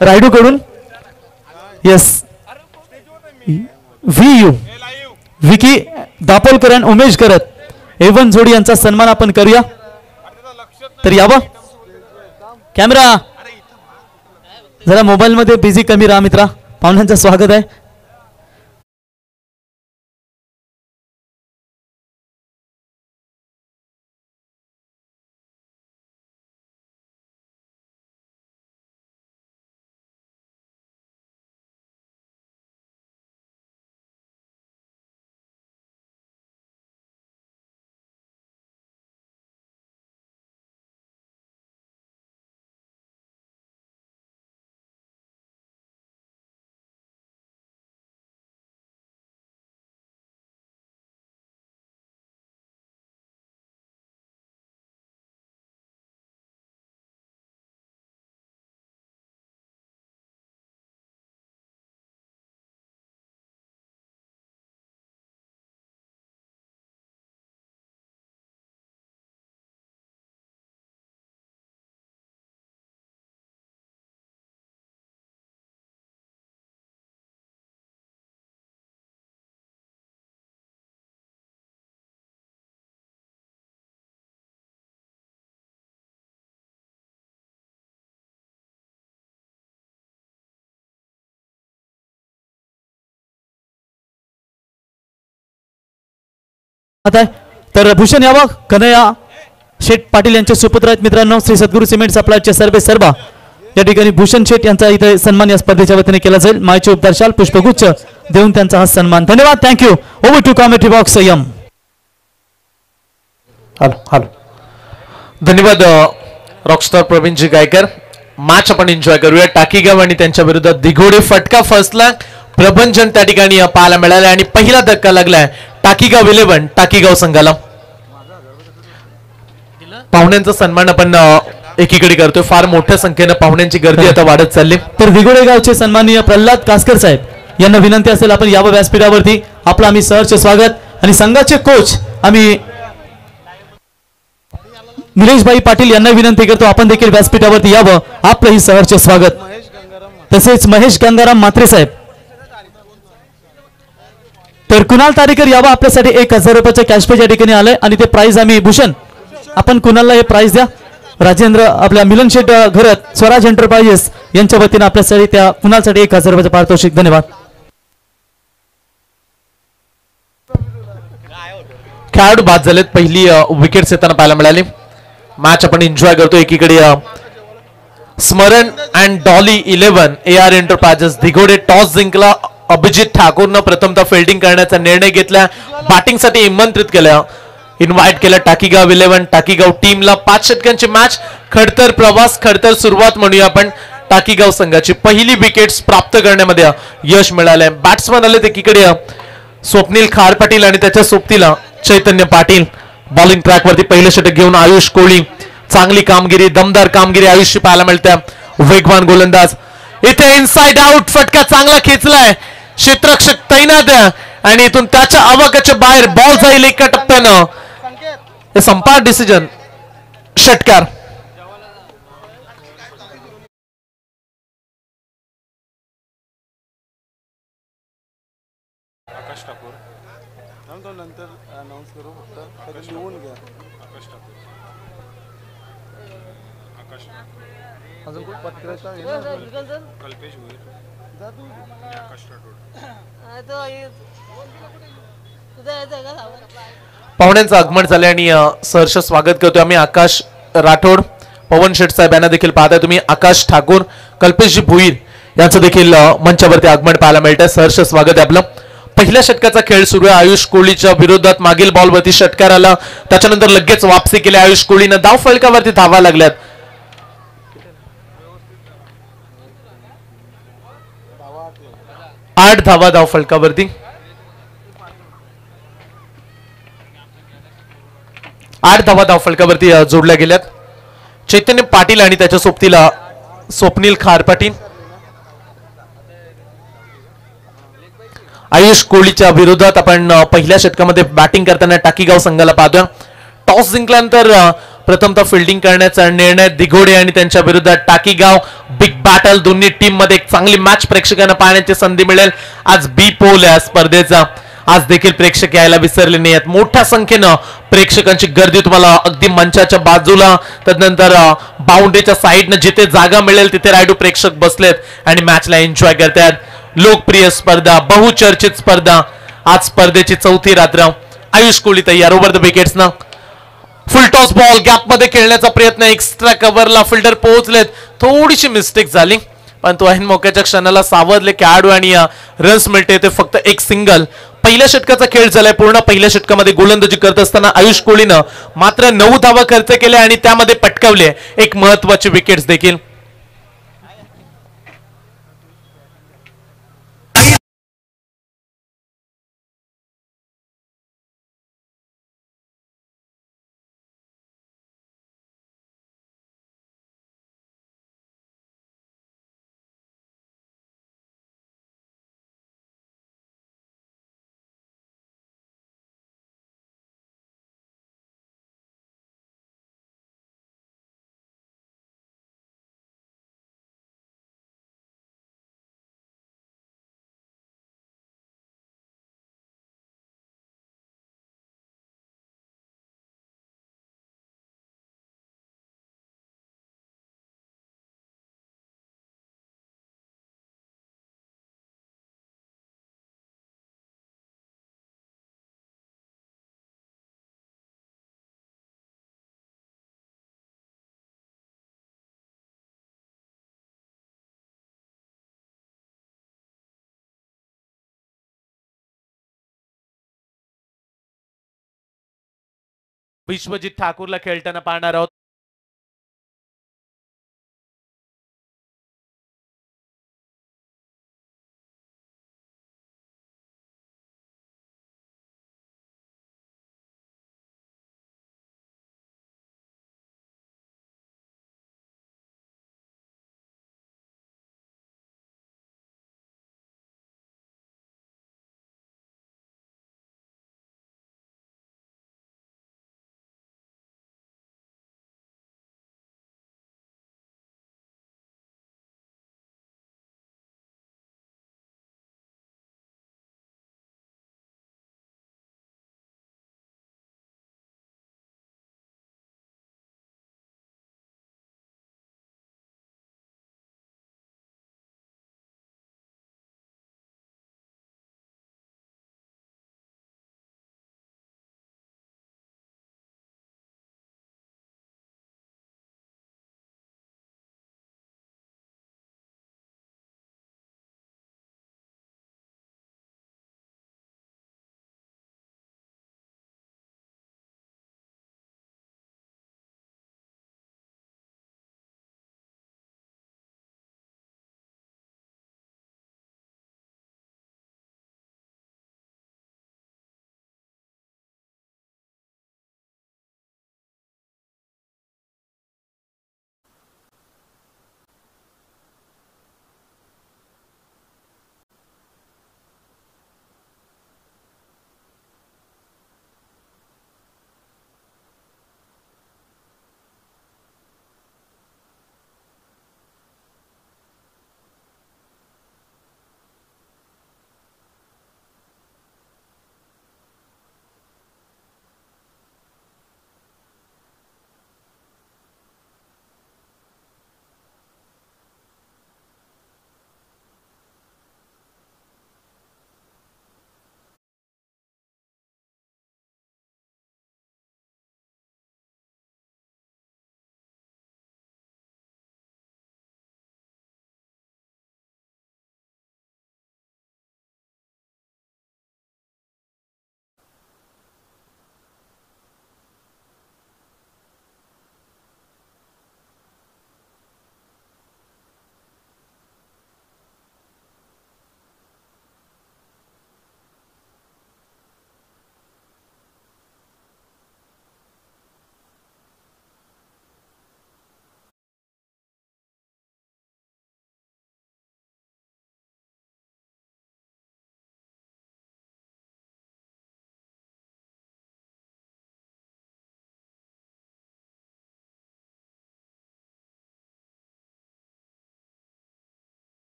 रायडू कडून yes V Vicky दापोलकर आणि उमेश करत एवन जोडी यांचा सन्मान आपण करूया. तर यावं कॅमेरा जरा मोबाईल मध्ये बिझी कमी राहा मित्रा. पाहुण्यांचं स्वागत आहे. तर भूषण यावं कन्हैया शेठ पाटील यांचे सुपुत्र आहेत मित्रांनो. श्री सद्गुरू सिमेंट सप्लायचे सर्वे सर्वा या ठिकाणी भूषण शेठ यांचा इथे सन्मान या स्पर्धेच्या वतीने केला जाईल. मायचे उपदारशाल पुष्पगुच्छ देऊन त्यांचा हा सन्मान. धन्यवाद. Thank you. Over to comedy box संयम. हॅलो धन्यवाद रॉकस्टार प्रवीणजी गायकर. मॅच आपण एन्जॉय करूया. टाकीगाव आणि त्यांच्या विरुद्ध दिघोडे फटका फसला. प्रबंधन त्या ठिकाणी पाहायला मिळाले आणि पहिला धक्का लागलाय टाकीगाव 11 टाकीगाव संघाला. पाहुण्यांचा सन्मान आपण एकीकडे करतोय. फार मोठ्या संख्येने पाहुण्यांची गर्दी आता वाढत चालली. तर दिघोडे गावचे सन्माननीय प्रल्हाद कासकर साहेब यांना विनंती असेल आपण यावं व्यासपीठावरती. आपलं आम्ही सहर्ष स्वागत आणि संघाचे कोच आम्ही निलेशभाई पाटील यांना विनंती करतो आपण देखील व्यासपीठावरती यावं. आपलंही सहर्ष स्वागत. तसेच महेश गंगाराम म्हात्रे साहेब. तर कुणाल तारेकर यावं आपल्यासाठी 1000 रुपयाचं कॅश प्राइज या ठिकाणी आलंय आणि ते प्राइज आम्ही भूषण आपण कुणालला हे प्राइज द्या. राजेंद्र आपल्या मिलन शेठ घरत स्वराज एंटरप्राइजेस यांच्या वतीने आपल्यासाठी त्या कुणालसाठी 1000 रुपयाचं पारितोषिक. धन्यवाद. खेळाडू बाद झालेत. पहिली विकेट्स येताना पाहायला मिळाली. मॅच आपण एन्जॉय करतो. एकीकडे Smaran and Dolly 11 AR enterprises दिघोडे टॉस जिंकला. अभिजित ठाकूरनं प्रथमतः फिल्डिंग करण्याचा निर्णय घेतला. बॅटिंगसाठी आमंत्रित केलं इन्व्हाइट केलं टाकीगाव 11 टाकीगाव टीमला. 5 षटकांची मॅच खडतर प्रवास खडतर सुरुवात म्हणूया आपण. टाकीगाव संघाची पहिली विकेट्स प्राप्त करण्यामध्ये यश मिळालंय. बॅट्समन आले एकीकडे स्वप्नील खार पाटील आणि त्याच्या सोबतीला चैतन्य पाटील. बॉलिंग ट्रॅक वरती पहिलं षटक घेऊन आयुष कोळी. चांगली कामगिरी दमदार कामगिरी आयुष्य पाहायला मिळते. वेगवान गोलंदाज इथे इनसाइड आउट फटका चांगला खेचलाय. क्षेत्ररक्षक तैनात आणि इथून त्याच्या आवाकाच्या बाहेर बॉल जाईल एका टप्प्यानं. हे संपात डिसिजन षटकार. आकाश ठाकूर नंतर अनाउन्स करू फक्त लिहून घ्या. आकाश ठाकूर अजून कोण पत्रकार कल्पेश भोईर आकाश राठोड. पाहुण्यांचं आगमन झाले आणि सहर्ष स्वागत करतोय आम्ही. आकाश राठोड पवन शेठ साहेब यांना देखील पाहताय तुम्ही. आकाश ठाकूर कल्पेशजी भोईर यांचं देखील मंचावरती आगमन पाहायला मिळतंय. सहर्ष स्वागत आहे आपलं. पहिल्या षटकाचा खेळ सुरू आहे. आयुष कोहलीच्या विरोधात मागील बॉलवरती षटकार आला. त्याच्यानंतर लगेच वापसी केली आयुष कोहलीनं. धाव फलकावरती धावा लागल्यात. 8 धावा धाव फलकावरती. 8 धावा धाव फलकावरती जोडल्या गेल्यात. चैतन्य पाटील आणि त्याच्या सोबतीला स्वप्नील खार पाटील. आयुष कोहलीच्या विरोधात आपण पहिल्या षटकामध्ये बॅटिंग करताना टाकीगाव संघाला पाहतोय. टॉस जिंकल्यानंतर प्रथमतः फिल्डिंग करण्याचा निर्णय दिघोडे आणि त्यांच्या विरुद्ध टाकीगाव बिग बॅटल दोन्ही टीम मध्ये एक चांगली मॅच प्रेक्षकांना पाहण्याची संधी मिळेल आज बी पोल या स्पर्धेचा आज देखील प्रेक्षक यायला विसरले नाही आहेत मोठ्या संख्येनं प्रेक्षकांची गर्दी तुम्हाला अगदी मंचाच्या बाजूला तदनंतर बाउंड्रीच्या साईडनं जिथे जागा मिळेल तिथे रायडू प्रेक्षक बसलेत आणि मॅचला एन्जॉय करतात लोकप्रिय स्पर्धा बहुचर्चित स्पर्धा आज स्पर्धेची चौथी रात्र आयुष कोहली तयार ओव्हर द विकेट्स ना फुल टॉस बॉल गॅप मध्ये खेळण्याचा प्रयत्न एक्स्ट्रा कव्हरला फिल्डर पोहोचलेत थोडीशी मिस्टेक झाली पण तो ऐन मोक्याच्या क्षणाला सावधले खेळाडू आणि रन्स मिळते ते फक्त एक सिंगल पहिल्या षटकाचा खेळ झालाय पूर्ण पहिल्या षटकामध्ये गोलंदाजी करत असताना आयुष कोहलीनं मात्र 9 धावा खर्च केल्या आणि त्यामध्ये पटकावले एक महत्वाची विकेट्स देखील विश्वजित ठाकूरला खेळताना पाहणार आहोत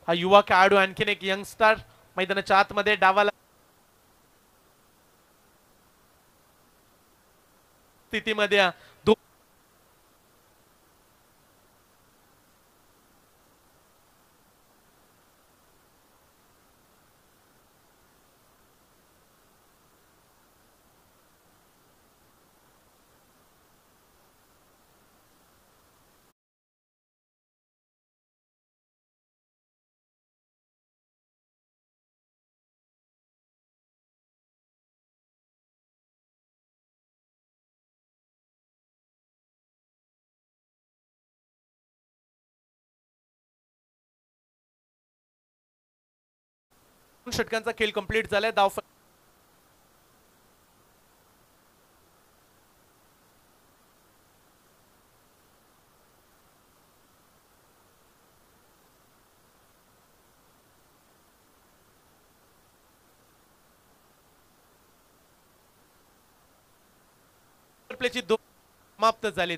हा युवा खेळाडू आणखीन एक यंगस्टर मैदानाच्या आतमध्ये डावाला स्थितीमध्ये षटकांचा खेळ कंप्लीट झालाय. धाव प्लेची समाप्त झाली.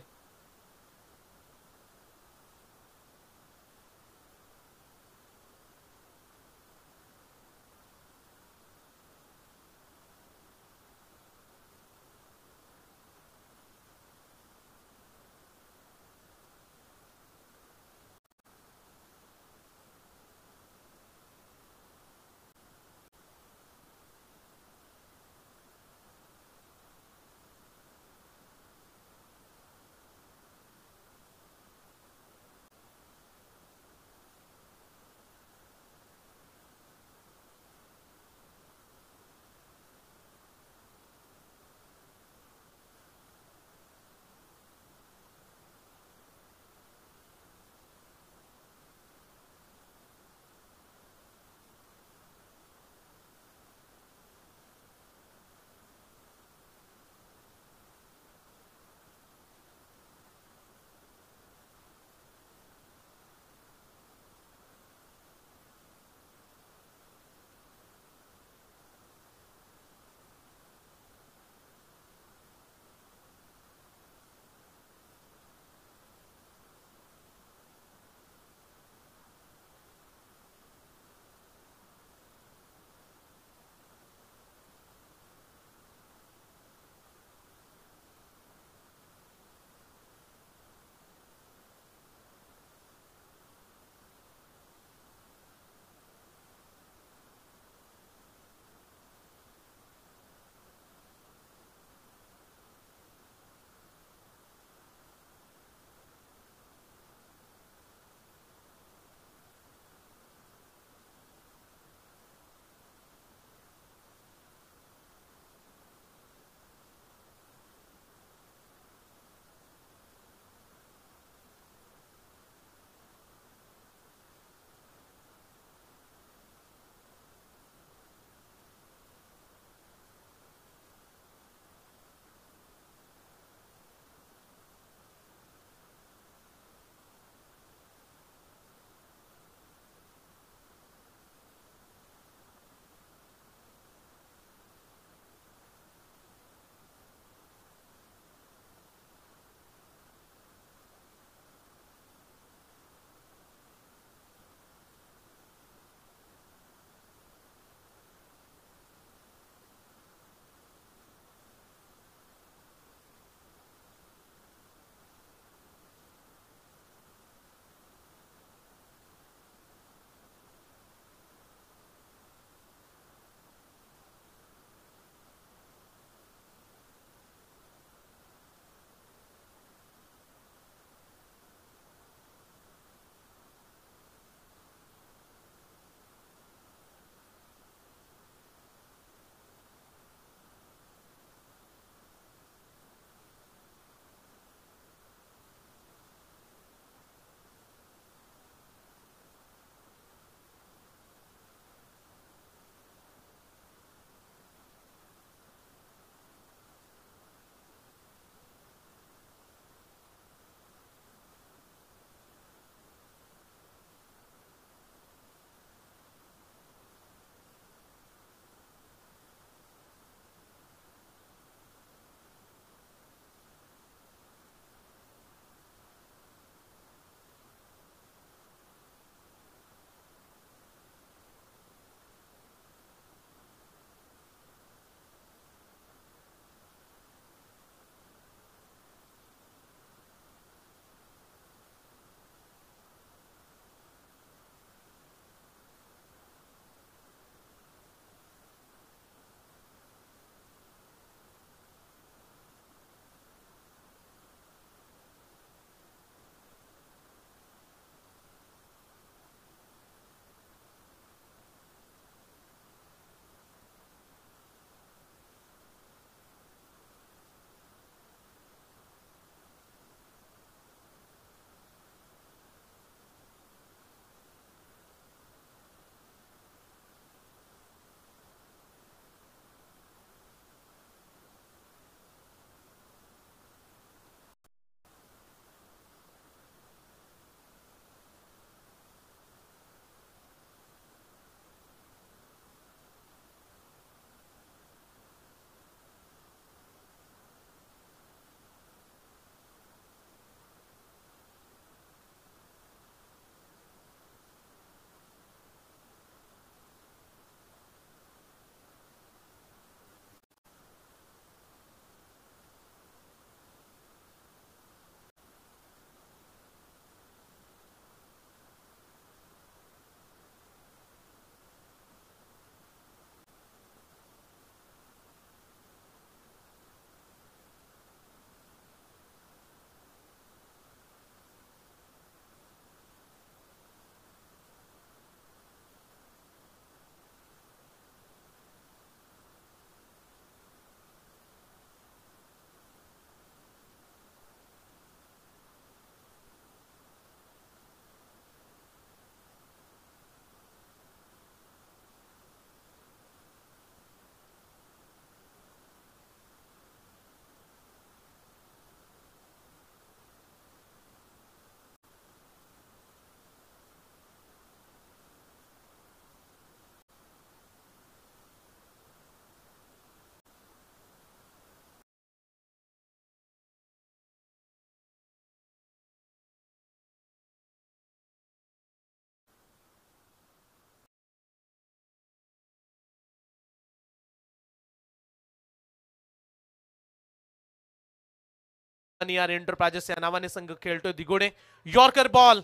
AR एंटरप्राइजेस या नावाने संघ खेळतोय दिगोडे. यॉर्कर बॉल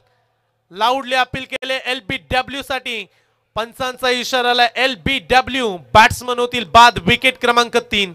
लाऊडली अपील केले LBW साठी. पंचांचा इशारा आला LBW. बॅट्समन होतील बाद. विकेट क्रमांक 3.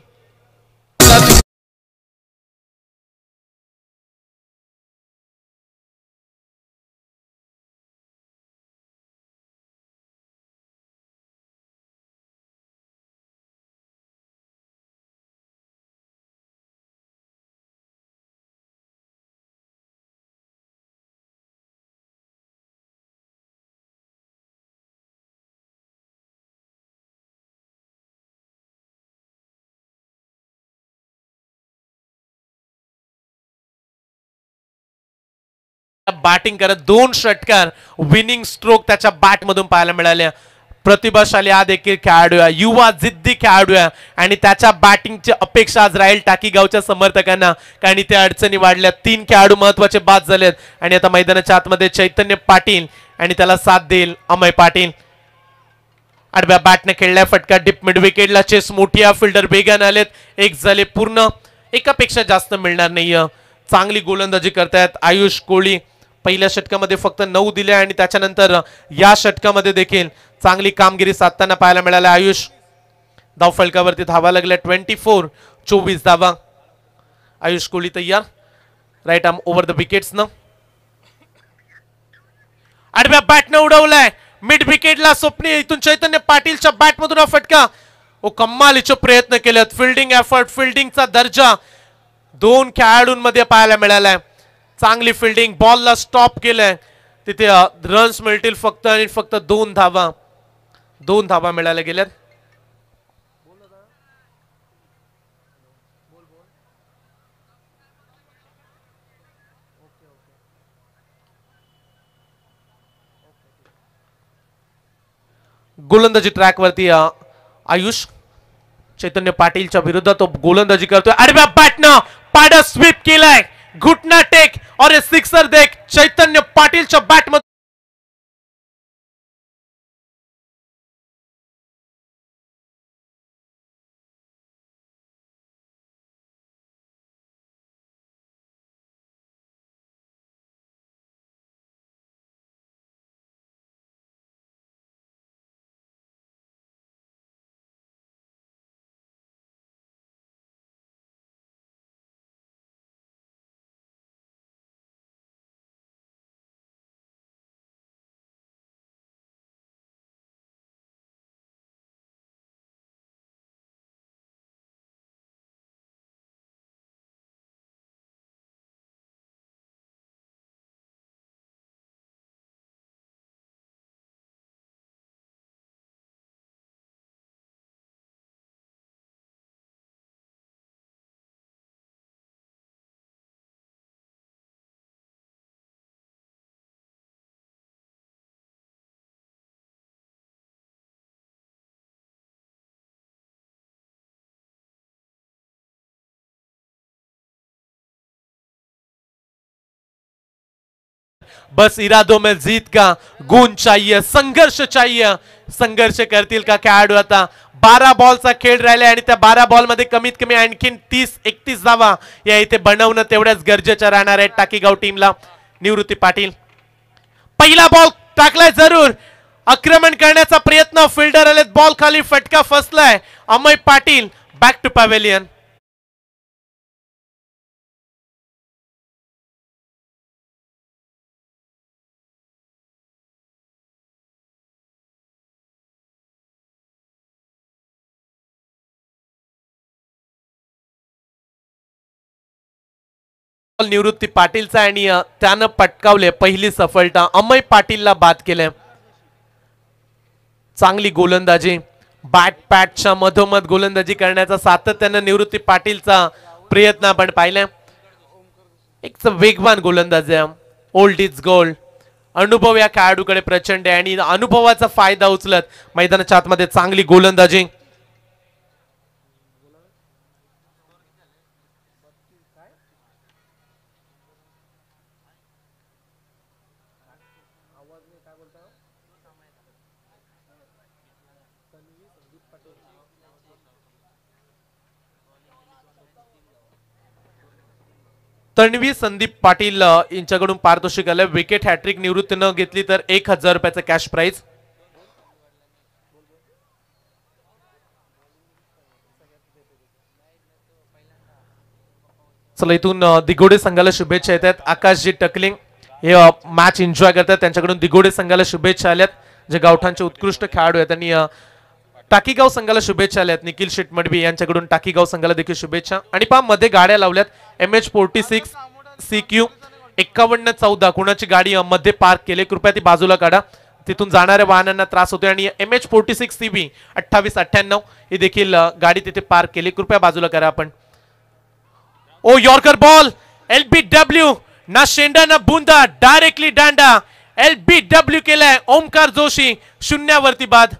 बॅटिंग करत 2 षटकार विनिंग स्ट्रोक त्याच्या बॅट मधून पाहायला मिळाल्या. प्रतिभाशाली हा देखील खेळाडू आहे, युवा जिद्दी खेळाडू आहे आणि त्याच्या बॅटिंगची अपेक्षा आज राहील टाकी गावच्या समर्थकांना. कारण इथे अडचणी वाढल्या. 3 खेळाडू महत्वाचे बाद झालेत आणि आता मैदानाच्या आतमध्ये चैतन्य पाटील आणि त्याला साथ देईल अमय पाटील. आडव्या बॅटने खेळल्या फटका डीप मिड विकेटला. चेस मोठी फिल्डर वेगाने आलेत. एक झाले पूर्ण. एकापेक्षा जास्त मिळणार नाही. चांगली गोलंदाजी करतायत आयुष कोळी. पहिल्या षटकामध्ये फक्त 9 दिले आणि त्याच्यानंतर या षटकामध्ये देखील चांगली कामगिरी साधताना पाहायला मिळाले. आयुष धाव फलकावरती धावा लागल्या 24 धावा. आयुष कोहली तयार. Right arm over the wickets न आडव्या बॅटने उडवलाय मिड विकेटला. स्वप्नी इथून चैतन्य पाटीलच्या बॅटमधून हा फटका. कमालीचे प्रयत्न केलेत. फिल्डिंग एफर्ट, फिल्डिंगचा दर्जा 2 खेळाडूंमध्ये पाहायला मिळालाय. चांगली फिल्डिंग. बॉलला स्टॉप केलंय. तिथे रन्स मिळतील फक्त आणि फक्त 2 धावा. 2 धावा मिळाल्या गेल्यात. गोलंदाजी ट्रॅक वरती आयुष चैतन्य पाटीलच्या विरोधात तो गोलंदाजी करतोय. आडव्या बॅटनं पाडा स्वीप केलाय. घुटना टेक और ये सिक्सर देख चैतन्य पाटीलच्या बॅट मध्ये. बस इरादों में जीत का गुण चाहिए, संघर्ष चाहिए. संघर्ष करतील का खेळाडू. आता 12 बॉलचा खेळ राहिला आणि त्या 12 बॉल मध्ये कमीत कमी आणखीन 30-31 धावा या इथे बनवणं तेवढ्याच गरजेचं राहणार आहे टाकीगाव टीमला. निवृत्ती पाटील पहिला बॉल टाकलाय जरूर. आक्रमण करण्याचा प्रयत्न. फिल्डर आलेत. बॉल खाली फटका फसलाय. Amay Patil back to pavilion. Nivrutti पाटीलचा आणि त्यानं पटकावले पहिली सफलता. अमय पाटीलला बाद केले. चांगली गोलंदाजी. बॅट पॅटच्या मधोमध गोलंदाजी करण्याचा सातत्यानं निवृत्ती पाटीलचा प्रयत्न आपण पाहिला. एक वेगवान गोलंदाज आहे. Old is gold. अनुभव या खेळाडूकडे प्रचंड आहे आणि अनुभवाचा फायदा उचलत मैदानाच्या आतमध्ये चांगली गोलंदाजी. तन्वी संदीप पाटील यांच्याकडून पारितोषिक आलं. विकेट हॅट्रिक निवृत्ती न घेतली तर 1000 रुपयाचं कॅश प्राइज. चला इथून दिगोडे संघाला शुभेच्छा येतात. आकाशजी टकलिंग हे मॅच एन्जॉय करतात, त्यांच्याकडून दिगोडे संघाला शुभेच्छा आल्यात. जे गावठाणचे उत्कृष्ट खेळाडू आहेत त्यांनी टाकीगाव संघाला शुभेच्छा आल्यात. निखिल शेटमडवी यांच्याकडून टाकीगाव संघाला देखील शुभेच्छा. आणि पहा मध्ये गाड्या लावल्यात. MH46 CQ 5114 कुणाची गाडी मध्ये पार्क केली, कृपया ती बाजूला काढा, तिथून जाणाऱ्या वाहनांना त्रास होतोय. आणि MH46 CB 2898 ही देखील गाडी तिथे पार्क केली, कृपया बाजूला करा आपण. ओ यॉर्कर बॉल LBW ना शेंडा ना बुंदा, डायरेक्टली दांडा. LBW केलाय ओमकार जोशी, शून्यावरती बाद.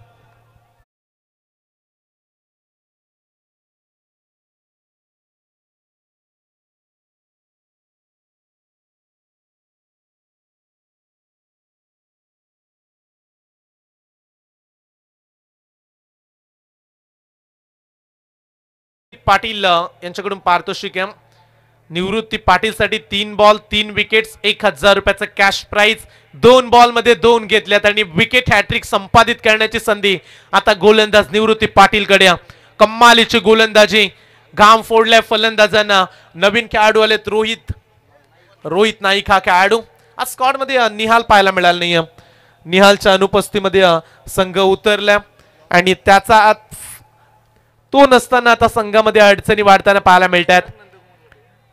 पाटील यांच्याकडून पारितोषिक आहे. निवृत्ती पाटील साठी 3 बॉल 3 विकेट्स 1000 रुपयाचं कॅश प्राइज. 2 बॉल मध्ये 2 घेतल्यात आणि विकेट हॅट्रिक संपादित करण्याची संधी आता गोलंदाज निवृत्ती पाटील कडे. कमालीची गोलंदाजी, घाम फोडलाय फलंदाजांना. नवीन खेळाडू आलेत रोहित नाईक हा खेळाडू. आज स्क्वॉड मध्ये निहाल पाहायला मिळाला नाहीये. निहालच्या अनुपस्थितीमध्ये संघ उतरला आणि त्याचा तो नसताना आता संघामध्ये अडचणी वाढताना पाहायला मिळतात.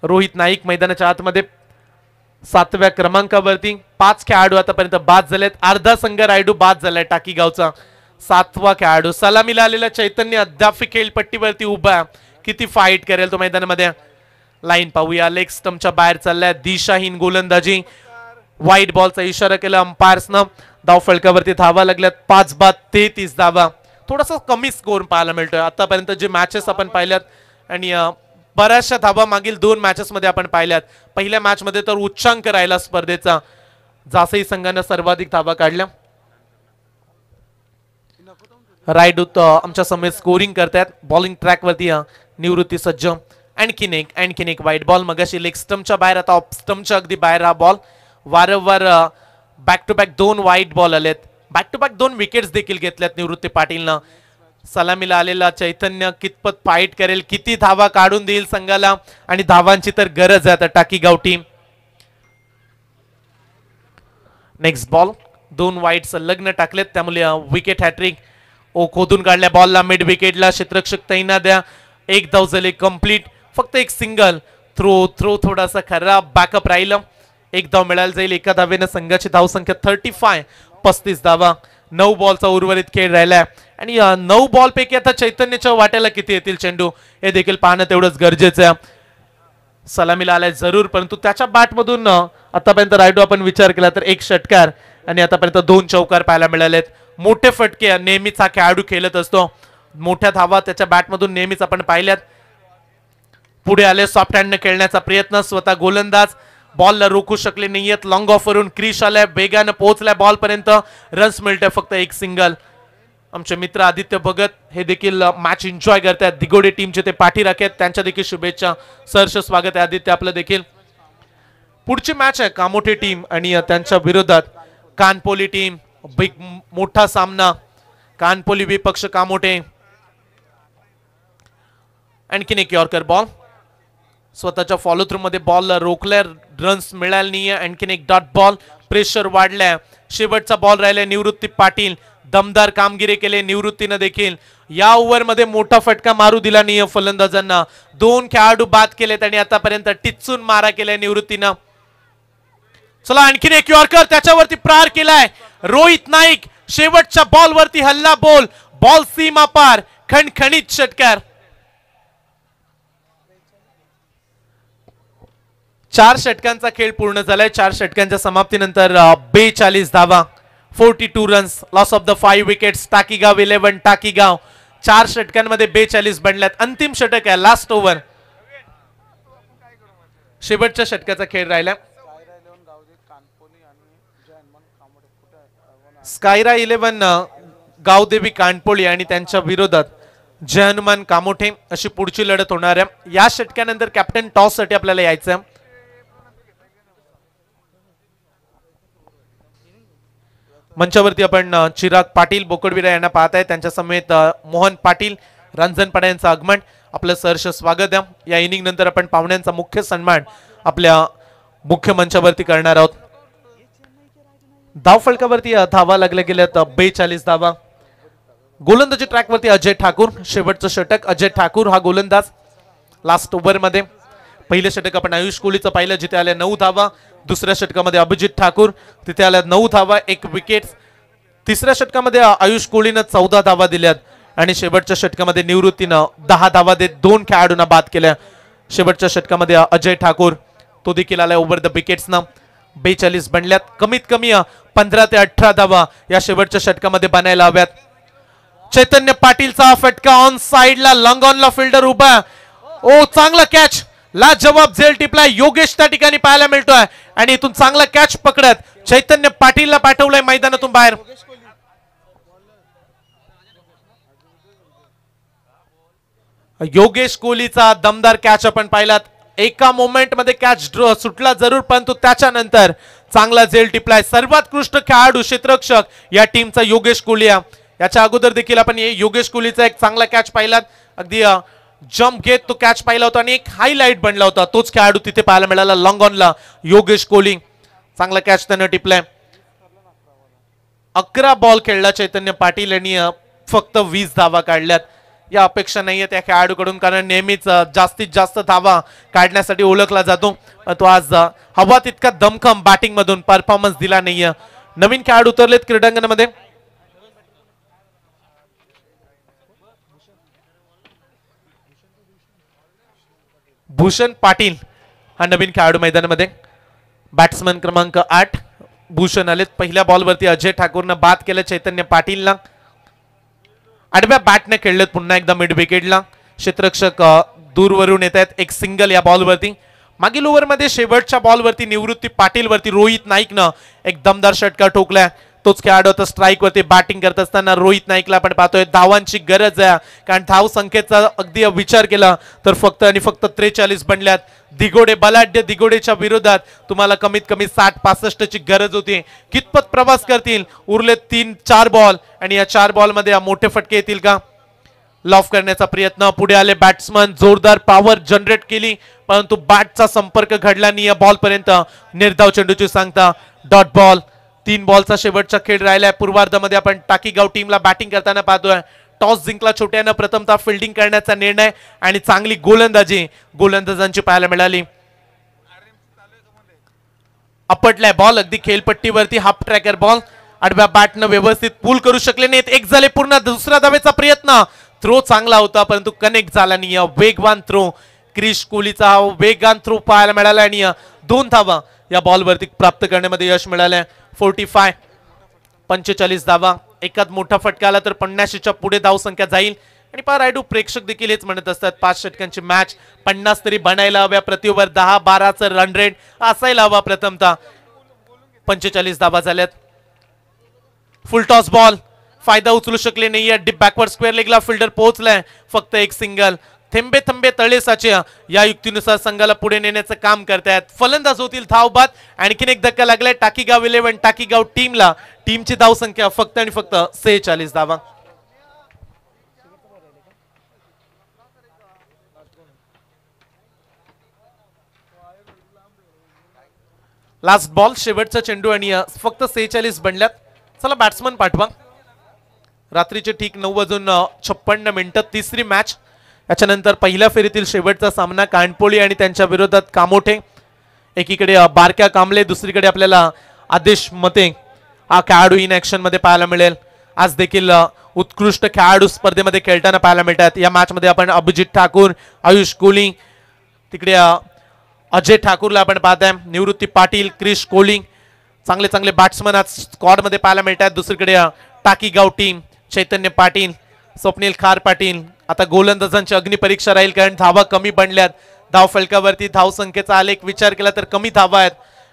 रोहित नाईक मैदानाच्या आतमध्ये 7व्या क्रमांकावरती. 5 खेळाडू आतापर्यंत बाद झालेत. अर्धा संघ रायडू बाद झालाय. टाकीगावचा 7वा खेळाडू सलामीला आलेला चैतन्य अद्याप खेळपट्टीवरती उभा. किती फाईट करेल तो मैदानामध्ये. लाईन पाहूया. लेग स्टंपच्या बाहेर चाललाय. दिशाहीन गोलंदाजी. व्हाईट बॉलचा इशारा केला अंपायर्सनं. धाव फलकावरती धावा लागल्यात. 5 बाद 33 धावा. थोडासा कमी स्कोर पाहायला मिळतोय. आतापर्यंत जे मॅचेस आपण पाहिल्यात आणि बऱ्याचशा धावा मागील 2 मॅचेस मध्ये आपण पाहिल्यात. पहिल्या मॅच मध्ये तर उच्चांक राहिला स्पर्धेचा. जासई संघाने सर्वाधिक धावा काढल्या. रायडूत आमच्या समोर स्कोरिंग करतात. बॉलिंग ट्रॅक वरती निवृत्ती सज्ज. आणखीन एक व्हाईट बॉल. मगाशी लेग स्टंपच्या बाहेर, आता ऑफ स्टंपच्या अगदी बाहेर हा बॉल. वारंवार back to back 2 white ball आलेत. बॅक टू बॅक 2 विकेट्स देखील घेतल्यात निवृत्ती पाटीलनं. सलामीला आलेला चैतन्य कितपत फाईट करेल, किती धावा काढून देईल संघाला. आणि धावांची तर गरज आहे आता टाकीगाव टीम. Next ball. 2 वाईट संलग्न टाकलेत, त्यामुळे विकेट हॅट्रिक. ओ खोदून काढल्या बॉलला मिड विकेटला. क्षेत्ररक्षक तैनात द्या. 1 धाव झाली कंप्लीट. फक्त एक सिंगल. थ्रो थोडासा खराब बॅकअप राहिलं. 1 धाव मिळायला जाईल. एका धावेनं संघाची धावसंख्या 35 धावा. 9 बॉलचा उर्वरित खेळ राहिलाय आणि 9 बॉल पैकी आता चैतन्याच्या वाट्याला किती येतील चेंडू हे देखील पाहणं तेवढंच गरजेचं आहे. सलामीला आलाय जरूर, परंतु त्याच्या बॅट मधून आतापर्यंत रायडू आपण विचार केला तर 1 षटकार आणि आतापर्यंत 2 चौकार पाहायला मिळालेत. मोठे फटके नेहमीच हा खेळाडू खेळत असतो. मोठ्या धावा त्याच्या बॅट मधून नेहमीच आपण पाहिल्यात. पुढे आले सॉफ्ट हँडने खेळण्याचा प्रयत्न. स्वतः गोलंदाज बॉलला रोखू शकले नाहीयेत. लॉंग ऑफ वरून क्रिश आलाय. वेगानं पोहोचलाय बॉल पर्यंत. रन्स मिळतंय फक्त 1 सिंगल. आमचे मित्र आदित्य भगत हे देखील मॅच एन्जॉय करतात. दिगोडे टीमचे ते पाठीराखे आहेत, त्यांच्या देखील शुभेच्छा. सहर्ष स्वागत आहे आदित्य आपलं देखील. पुढची मॅच आहे कामोठे टीम आणि त्यांच्या विरोधात कानपोली टीम. बिग मोठा सामना. कानपोली विपक्ष कामोठे. आणखीन एक यॉर्कर बॉल. स्वतःच्या फॉलो थ्रू मध्ये बॉल रोखलाय. रन्स मिळाले नाहीये. आणखीन एक डॉट बॉल. प्रेशर वाढलाय. शेवटचा बॉल राहिलाय. निवृत्ती पाटील दमदार कामगिरी केले निवृत्तीनं देखील. या ओव्हर मध्ये मोठा फटका मारू दिला नाहीये फलंदाजांना. 2 खेळाडू बाद केलेत आणि आतापर्यंत टिच्चून मारा केलाय निवृत्तीनं. चला आणखीन एक यॉर्कर. त्याच्यावरती प्रहार केलाय रोहित नाईक. शेवटच्या बॉल वरती हल्ला बोल. बॉल सीमा पार. खणखणीत षटकार. 4 षटकांचा खेळ पूर्ण झालाय. 4 षटकांच्या समाप्तीनंतर 42 धावा. 42 runs. Loss of the 5 wickets. Takigaon 11 Takigaon. 4 षटकांमध्ये 42 बनल्यात. अंतिम षटक आहे. Last over. शेवटच्या षटकाचा खेळ राहिला. स्कायरा 11 गावदेवी कानपोळी आणि त्यांच्या विरोधात जय हनुमान कामोठे अशी पुढची लढत होणार आहे. या षटकानंतर कॅप्टन टॉस साठी आपल्याला यायचं. मंचावरती आपण चिराग पाटील बोकडविरा यांना पाहत आहे, त्यांच्या समेत मोहन पाटील रंजनपाडा यांचं आगमन. आपलं सहर्ष स्वागत आहे. या इनिंग नंतर आपण पाहुण्यांचा मुख्य सन्मान आपल्या मुख्य मंचावरती करणार आहोत. धाव फलकावरती धावा लागल्या गेल्यात 42 धावा. गोलंदाजी ट्रॅकवरती अजय ठाकूर. शेवटचं षटक अजय ठाकूर हा गोलंदाज. लास्ट ओव्हर मध्ये पहिलं षटक आपण आयुष कोहलीचं पाहिलं, जिथे आल्या 9 धावा. दुसऱ्या षटकामध्ये अभिजित ठाकूर, तिथे आल्या 9 धावा 1 विकेट. तिसऱ्या षटकामध्ये आयुष कोहलीनं 14 धावा दिल्यात आणि शेवटच्या षटकामध्ये निवृत्तीनं 10 धावा देत 2 खेळाडूंना बाद केल्या. शेवटच्या षटकामध्ये अजय ठाकूर तो देखील आलाय ओव्हर द विकेट्सनं. 42 बनल्यात. कमीत कमी 15 ते 18 धावा या शेवटच्या षटकामध्ये बनायला हव्यात. चैतन्य पाटीलचा फटका ऑन साइडला, लॉंग ऑनला फिल्डर उभा. ओ चांगला कॅच, लाजवाब झेल टिपलाय. योगेश त्या ठिकाणी पाहायला मिळतोय आणि इथून चांगला कॅच पकडत चैतन्य पाटीलला पाठवलंय मैदानातून बाहेर. योगेश कोहलीचा दमदार कॅच आपण पाहिलात. एका मोमेंट मध्ये कॅच सुटला जरूर, परंतु त्याच्यानंतर चांगला झेल टिपलाय. सर्वात उत्कृष्ट खेळाडू क्षेत्ररक्षक या टीमचा योगेश कोहली. याच्या अगोदर देखील आपण योगेश कोहलीचा एक चांगला कॅच पाहिलात. अगदी जम्प घेत तो कॅच पाहिला होता आणि एक हायलाइट बनला होता. तोच खेळाडू तिथे पाहायला मिळाला लॉंग ऑनला योगेश कोहली. चांगला कॅच त्यानं टिपलाय. 11 बॉल खेळला चैतन्य पाटील यांनी फक्त 20 धावा काढल्यात. या अपेक्षा नाहीये त्या खेळाडूकडून, कारण नेहमीच जास्तीत जास्त धावा काढण्यासाठी ओळखला जातो. तो आज हवा तितका दमखम बॅटिंग मधून परफॉर्मन्स दिला नाहीये. नवीन खेळाडू उतरलेत क्रीडांगणामध्ये. भूषण पाटील हा नवीन खेळाडू मैदानामध्ये. बॅट्समन क्रमांक 8 भूषण आलेत. पहिल्या बॉलवरती अजय ठाकूरनं बाद केलं चैतन्य पाटीलला. आडव्या बॅटने खेळलेत पुन्हा एकदा मिड विकेटला. क्षेत्ररक्षक दूरवरून येत आहेत. एक सिंगल या बॉलवरती. मागील ओव्हरमध्ये शेवटच्या बॉलवरती निवृत्ती पाटील वरती रोहित नाईकनं एक दमदार षटकार ठोकलाय. तोच खेळाडू आता स्ट्राईक वरती बॅटिंग करत असताना रोहित नाईकला आपण पाहतोय. धावांची गरज आहे, कारण धाव संख्येचा अगदी विचार केला तर फक्त आणि फक्त 43 बनल्यात. दिगोडे बलाढ्य दिगोडेच्या विरोधात तुम्हाला कमीत कमी 60-65 ची गरज होती. कितपत प्रवास करतील उरले 3-4 बॉल आणि या 4 बॉल मध्ये मोठे फटके येतील का? लॉफ करण्याचा प्रयत्न. पुढे आले बॅट्समन. जोरदार पॉवर जनरेट केली, परंतु बॅटचा संपर्क घडला नाही या बॉल पर्यंत. निर्धाव चेंडूची सांगता डॉट बॉल. 3 बॉलचा शेवटचा खेळ राहिलाय. पूर्वार्धामध्ये आपण टाकीगाव टीमला बॅटिंग करताना पाहतोय. टॉस जिंकला छोट्यानं. प्रथमतः फिल्डिंग करण्याचा निर्णय आणि चांगली गोलंदाजी गोलंदाजांची पाहायला मिळाली. आपटलाय बॉल अगदी खेळपट्टीवरती. Half tracker ball. आडव्या बॅटनं व्यवस्थित पूल करू शकले नाहीत. एक झाले पूर्ण. दुसऱ्या धावेचा प्रयत्न. थ्रो चांगला होता, परंतु कनेक्ट झाला नाही. वेगवान थ्रो क्रिश कोहलीचा हा वेगवान थ्रो पाहायला मिळाला आणि 2 धावा या बॉलवरती प्राप्त करण्यामध्ये यश मिळालंय. 45 धावा. एकाच मोठा फटका आला तर 50च्या पुढे धाव संख्या जाईल. आणि पहा रायडू प्रेक्षक देखील हेच म्हणत असतात, 5 षटकांची मॅच 50 तरी बनायला हव्या. प्रति ओव्हर 10-12चं रन रेट असायला हवा प्रथमतः. 45 धावा झाल्यात. Full toss ball. फायदा उचलू शकले नाही. डीप बॅकवर्ड स्क्वेअर लेगला फिल्डर पोहोचलाय. फक्त एक सिंगल. थेंबे थेंबे तळे साचे या युक्तीनुसार संघाला पुढे नेण्याचं काम करतायत. फलंदाज होतील धावबाद. आणखीन एक धक्का लागलाय टाकीगाव 11 टाकीगाव टीमला. टीमची धाव संख्या फक्त आणि फक्त 46 धावा. लास्ट बॉल शेवटचा चेंडू आणि फक्त 46 बनल्यात. चला बॅट्समन पाठवा. रात्रीचे ठीक 9:56 तिसरी मॅच. याच्यानंतर पहिल्या फेरीतील शेवटचा सामना कानपोळी आणि त्यांच्या विरोधात कामोठे. एकीकडे बारक्या कांबळे, दुसरीकडे आपल्याला आदेश मते हा खेळाडू इन ऍक्शन मध्ये पाहायला मिळेल. आज देखील उत्कृष्ट खेळाडू स्पर्धेमध्ये खेळताना पाहायला मिळतात. या मॅच मध्ये आपण अभिजित ठाकूर, आयुष कोहली, तिकडे अजय ठाकूरला आपण पाहताय. निवृत्ती पाटील, क्रिश कोहली, चांगले चांगले बॅट्समन आज स्क्वॉड मध्ये पाहायला मिळतात. दुसरीकडे टाकीगाव टीम, चैतन्य पाटील, स्वप्नील खार पाटील. आता गोलंदाजांची अग्निपरीक्षा राहील, कारण धावा कमी बनल्यात. धाव फलकावरती धाव संख्येचा आलेख विचार केला तर कमी धावा आहेत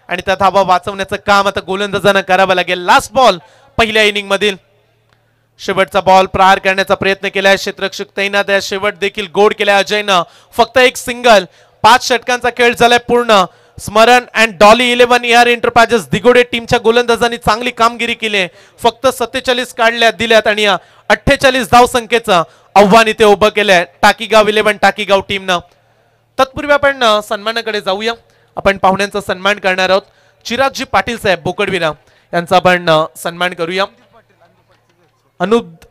आणि त्या धावा वाचवण्याचं काम आता गोलंदाजांना करावं लागेल. लास्ट बॉल पहिल्या इनिंग मधील. शेवटचा बॉल प्रहार करण्याचा प्रयत्न केलाय. क्षेत्ररक्षक तैनात आहे. शेवट देखील गोड केलाय अजयनं. फक्त एक सिंगल. 5 षटकांचा खेळ झालाय पूर्ण. स्मरण अँड डॉली 11 AR एंटरप्राइजेस दिगोडे टीमच्या गोलंदाजांनी चांगली कामगिरी केली आहे. फक्त 47 काढल्या दिल्यात आणि 48 धाव संख्येचं आव्हान इथे उभं केलंय टाकीगाव 11 टाकीगाव टीमनं. तत्पूर्वी आपण सन्मानाकडे जाऊया. आपण पाहुण्यांचा सन्मान करणार आहोत. चिरागजी पाटील साहेब बोकडविरा यांचा आपण सन्मान करूया.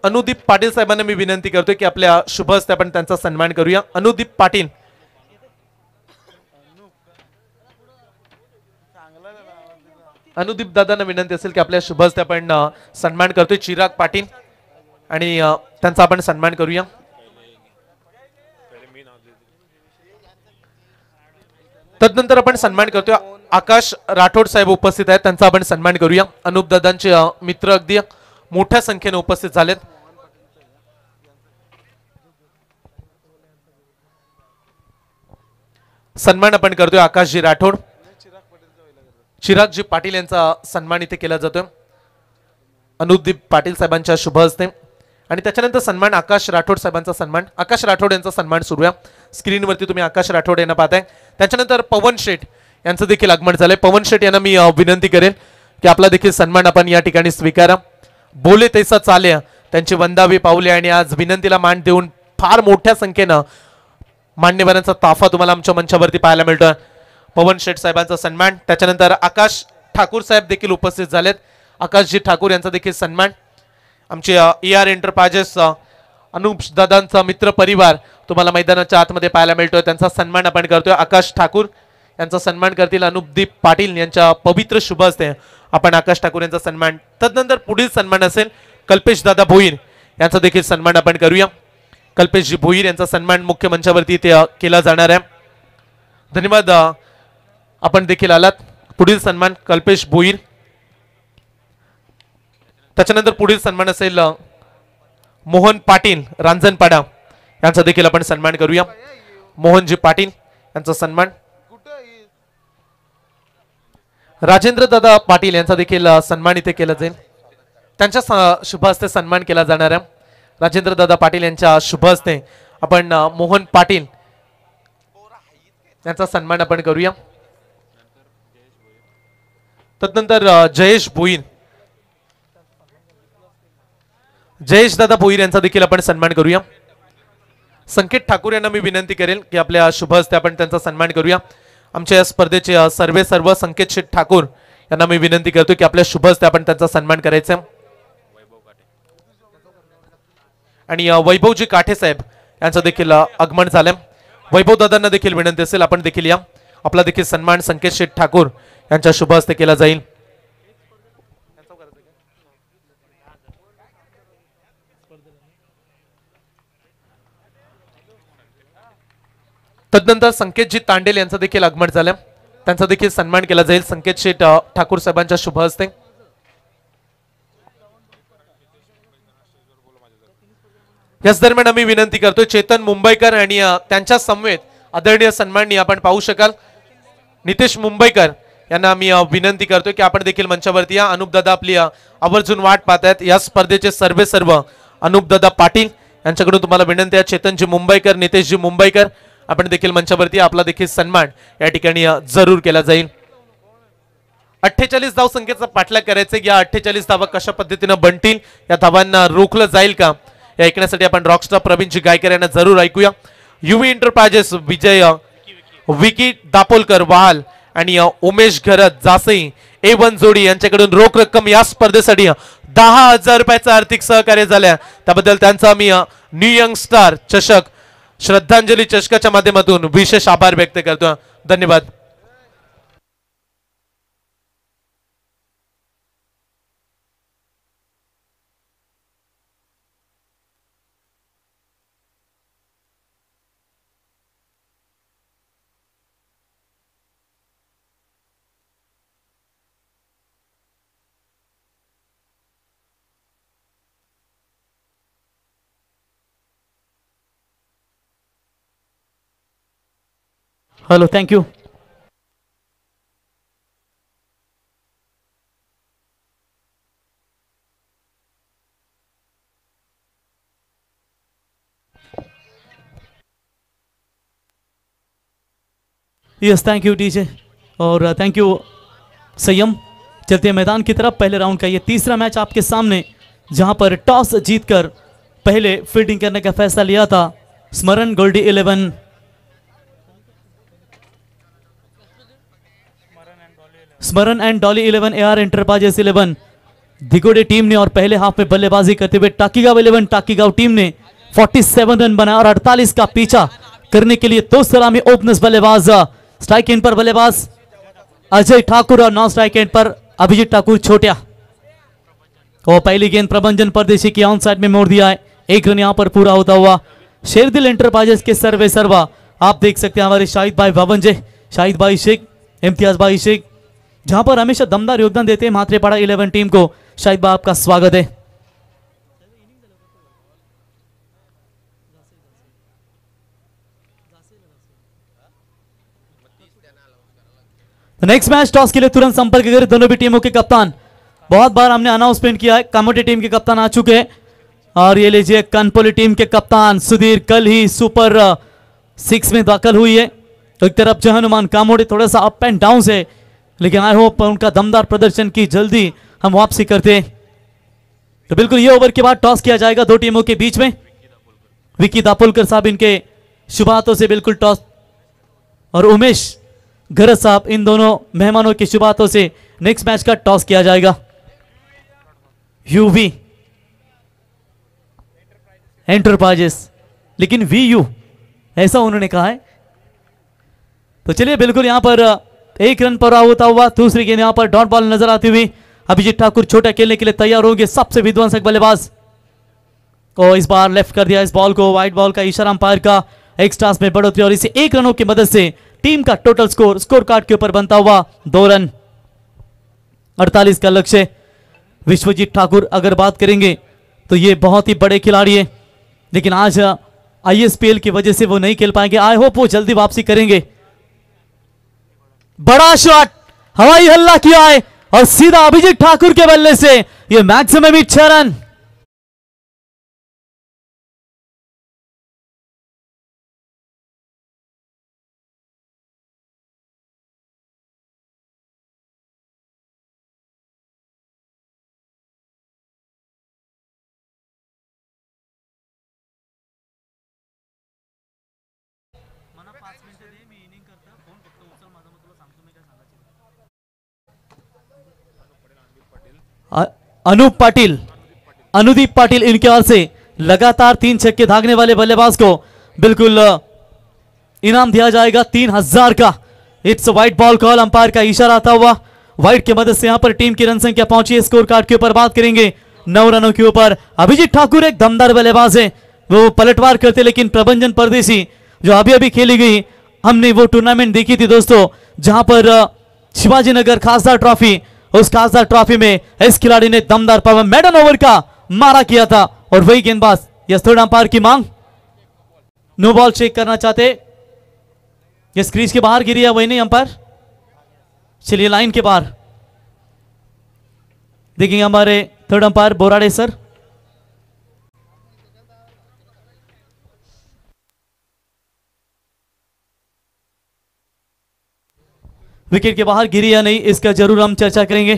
अनुदीप पाटील साहेबांना मी विनंती करतोय की आपल्या शुभ हस्ते आपण त्यांचा सन्मान करूया. अनुदीप पाटील. अनुदीप दादांना विनंती असेल की आपल्या शुभ हस्ते आपण सन्मान करतोय चिराग पाटील आणि त्यांचा आपण सन्मान करूया. तदनंतर आपण सन्मान करतोय आकाश राठोड साहेब उपस्थित आहेत. त्यांचा आपण सन्मान करूया. अनुप दादांचे मित्र अगदी मोठ्या संख्येने उपस्थित झालेत. सन्मान आपण करतोय आकाशजी राठोड. चिरागजी पाटील यांचा सन्मान इथे केला जातोय अनुदीप पाटील साहेबांच्या शुभ हस्ते. आणि त्याच्यानंतर सन्मान आकाश राठोड साहेबांचा सन्मान. आकाश राठोड यांचा सन्मान सुरू आहे. स्क्रीनवरती तुम्ही आकाश राठोड यांना पाहताय. त्याच्यानंतर पवन शेठ यांचं देखील आगमन झालंय. पवन शेठ यांना मी विनंती करेन की आपला देखील सन्मान आपण या ठिकाणी स्वीकारा. बोले तैसा चाले त्यांची वंदावी पावले आणि आज विनंतीला मान देऊन फार मोठ्या संख्येनं मान्यवरांचा ताफा तुम्हाला आमच्या मंचावरती पाहायला मिळतोय. पवन शेठ साहेबांचा सन्मान. त्याच्यानंतर आकाश ठाकूर साहेब देखील उपस्थित झालेत. आकाशजी ठाकूर यांचा देखील सन्मान. आमचे AR एंटरप्राइजेस अनुप दादांचा मित्र परिवार तुम्हाला मैदानाच्या आतमध्ये पाहायला मिळतोय. त्यांचा सन्मान आपण करतोय. आकाश ठाकूर यांचा सन्मान करतील अनुदीप पाटील यांच्या पवित्र शुभ हस्ते आपण आकाश ठाकूर यांचा सन्मान. तदनंतर पुढील सन्मान असेल कल्पेश दादा भोईर यांचा देखील सन्मान आपण करूया. कल्पेशजी भोईर यांचा सन्मान मुख्य मंचावरती केला जाणार आहे. धन्यवाद आपण देखील आलात. पुढील सन्मान कल्पेश भोईर. त्याच्यानंतर पुढील सन्मान असेल मोहन पाटील रांजणपाडा यांचा देखील आपण सन्मान करूया. मोहनजी पाटील यांचा सन्मान. राजेंद्र दादा पाटील यांचा देखील सन्मान इथे केला जाईल. त्यांच्या शुभ हस्ते सन्मान केला जाणार आहे. राजेंद्र दादा पाटील यांच्या शुभ हस्ते आपण मोहन पाटील यांचा सन्मान आपण करूया. तदनंतर जयेश भोईर जयेश दादा भोईर यांचा देखील आपण सन्मान करूया. संकेत ठाकूर यांना मी विनंती करेल की आपल्या शुभ हस्ते आपण त्यांचा सन्मान करूया. आमच्या या स्पर्धेचे सर्व संकेत शेठ ठाकूर यांना मी विनंती करतो की आपल्या शुभ हस्ते आपण त्यांचा सन्मान करायचा. आणि वैभवजी काठे साहेब यांचं देखील आगमन झालंय. वैभव दादांना देखील विनंती असेल आपण देखील या. आपला देखील सन्मान संकेत शेठ ठाकूर यांच्या शुभ हस्ते केला जाईल. तदनंतर संकेतजी तांडेल यांचं देखील आगमन झालं. त्यांचा देखील सन्मान केला जाईल संकेत शेठ ठाकूर साहेबांच्या शुभ हस्ते. याच दरम्यान आम्ही विनंती करतोय चेतन मुंबईकर आणि त्यांच्या समवेत आदरणीय सन्माननी आपण पाहू शकाल नितेश मुंबईकर यांना आम्ही विनंती करतोय की आपण देखील मंचावरती या. अनुप दादा आपली आवर्जून वाट पाहतायत. या स्पर्धेचे सर्व अनुप दादा पाटील यांच्याकडून तुम्हाला विनंती आहे. चेतनजी मुंबईकर नितेशजी मुंबईकर आपण देखील मंचावरती आपला देखील सन्मान या ठिकाणी जरूर केला जाईल. 48 धाव संख्येचा पाठलाग करायचा. या 48 धावा कशा पद्धतीने बनतील या धावांना रोखलं जाईल का या ऐकण्यासाठी आपण रॉकस्टार प्रवीणजी गायकर यांना जरूर ऐकूया. युवी एंटरप्राइजेस विजय विकी दापोलकर वाल आणि उमेश घरत जासई A1 जोडी यांच्याकडून रोख रक्कम या स्पर्धेसाठी 10,000 रुपयाचं आर्थिक सहकार्य झाल्या. त्याबद्दल त्यांचा मी न्यू यंग स्टार चषक श्रद्धांजली चषकाच्या माध्यमातून विशेष आभार व्यक्त करतो. धन्यवाद. Hello thank you. Yes thank you DJ. और थैंक यू संयम। चलते हैं मैदान की तरफ। पहले राउंड का ये तीसरा मैच आपके सामने, जहां पर टॉस जीतकर पहले फील्डिंग करने का फैसला लिया था स्मरण Goldie 11 Smaran and Dolly 11 AR enterprises 11 Digode team ने, और पहले हाफ में बल्लेबाजी करते हुए टाकीगांव 11 टाकीगांव टीम ने 47 रन बनाया और 48 का पीछा करने के लिए दो सलामी ओपनर्स बल्लेबाज। स्ट्राइक एंड पर बल्लेबाज अजय ठाकुर और नॉन स्ट्राइक एंड पर अभिजीत ठाकुर छोटिया। और पहली गेंद प्रबंधन परदेशी की ऑन साइड में मोड़ दिया है। एक रन यहां पर पूरा होता हुआ शेरदिल एंटरप्राइजेस के सर्वे सर्वा। आप देख सकते हैं हमारे शाहिद भाई बावंजे, शाहिद भाई शेख, इम्तियाज भाई शेख, जहां पर हमेशा दमदार योगदान देते हैं म्हात्रेपाड़ा 11 टीम को। शाहिद भाई आपका स्वागत है। नेक्स्ट मैच टॉस के लिए तुरंत संपर्क करें दोनों भी टीमों के कप्तान। बहुत बार हमने अनाउंसमेंट किया है, कामोटी टीम के कप्तान आ चुके हैं और ये लीजिए कनपोली टीम के कप्तान सुधीर कल ही सुपर 6 में दाखिल हुई है। तो एक तरफ जहानुमान कामोटी थोड़ा सा अप एंड डाउन है, लेकिन आई होप उनका दमदार प्रदर्शन की जल्दी हम वापसी करते हैं। तो बिल्कुल ये ओवर के बाद टॉस किया जाएगा दो टीमों के बीच में। विकी दापोलकर साहब इनके शुभ हाथों से बिल्कुल टॉस, और उमेश गरज साहब इन दोनों मेहमानों की शुभ हाथों से नेक्स्ट मैच का टॉस किया जाएगा। यूवी एंटरप्राइजेस, लेकिन वीयू ऐसा उन्होंने कहा है। तो चलिए बिल्कुल यहां पर एक रन पर होता हुआ दूसरी गेंद यहां पर डॉट बॉल नजर आती हुई अभिजीत ठाकुर छोटा खेलने के लिए तैयार होंगे, सबसे विध्वंसक बल्लेबाज। और इस बार लेफ्ट कर दिया इस बॉल को, वाइड बॉल का इशारा अंपायर का, एक्स्ट्रास में बढ़ोतरी और इसे एक रनों की मदद से टीम का टोटल स्कोर कार्ड के ऊपर बनता हुआ 2 रन, 48 का लक्ष्य। विश्वजीत ठाकुर अगर बात करेंगे तो ये बहुत ही बड़े खिलाड़ी है, लेकिन आज आईएसपीएल की वजह से वो नहीं खेल पाएंगे। आई होप वो जल्दी वापसी करेंगे। बड़ा शॉट, हवाई हल्ला किया है और सीधा अभिजीत ठाकुर के बल्ले से ये मैक्सिमम ही 6 रन। अनूप पाटिल, अनुदीप पाटिल इनके ओर से लगातार 3 छक्के दागने वाले बल्लेबाज को बिल्कुल इनाम दिया जाएगा 3000 का। It's white ball call, umpire का इशारा आता हुआ व्हाइट की मदद से यहां पर टीम की रन संख्या पहुंची है। स्कोर कार्ड के ऊपर बात करेंगे 9 रनों के ऊपर। अभिजीत ठाकुर एक दमदार बल्लेबाज है, वो पलटवार करते, लेकिन प्रबंधन परदेशी जो अभी अभी खेली गई, हमने वो टूर्नामेंट देखी थी दोस्तों, जहां पर शिवाजी नगर खासदार ट्रॉफी, उस खासदार ट्रॉफी में इस खिलाड़ी ने दमदार पावर मेडन ओवर का मारा किया था और वही गेंदबाज यस थर्ड अंपायर की मांग, नो बॉल चेक करना चाहते, यस क्रीज के बाहर गिरी है, वही नहीं अंपायर, चलिए लाइन के बाहर देखेंगे हमारे third umpire Borade sir. Wicket के बाहर गिरी या नहीं इसका जरूर हम चर्चा करेंगे।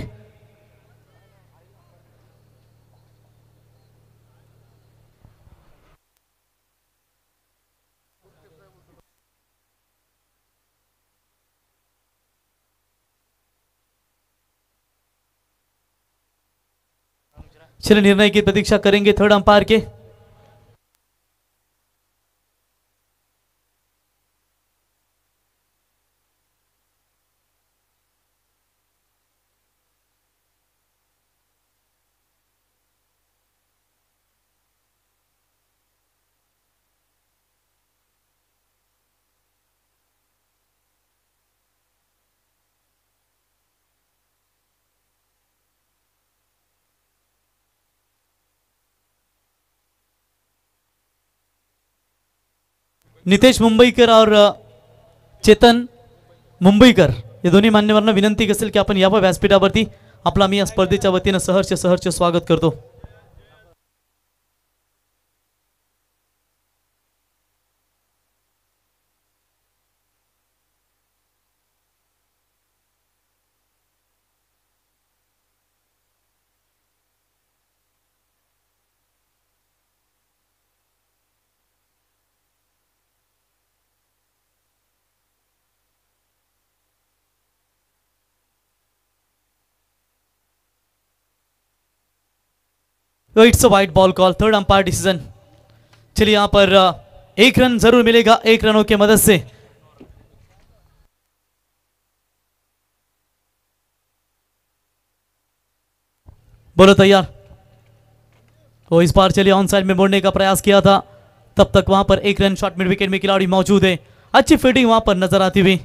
चलिए निर्णय की प्रतीक्षा करेंगे थर्ड अंपायर के। नितेश मुंबईकर और चेतन मुंबईकर या दोन्ही मान्यवरांना विनंती असेल की आपण यावं व्यासपीठावरती। आपला मी या स्पर्धेच्या वतीनं सहर्ष स्वागत करतो। तो it's a white ball call, third umpire decision. चलिए यहां पर एक रन जरूर मिलेगा, एक रनों की मदद से। बोलो तैयार। तो इस बार चलिए ऑन साइड में मोड़ने का प्रयास किया था, तब तक वहां पर एक रन शॉट मिड विकेट में खिलाड़ी मौजूद है, अच्छी फील्डिंग वहां पर नजर आती हुई।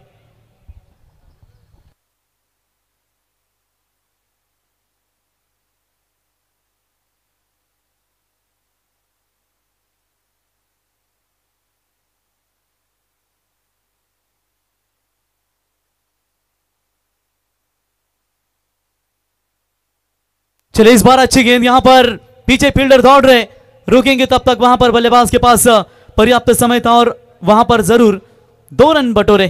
चलिए इस बार अच्छी गेंद, यहां पर पीछे फील्डर दौड़ रहे, रुकेंगे तब तक वहां पर बल्लेबाज के पास पर्याप्त समय था और वहां पर जरूर 2 रन बटोरे।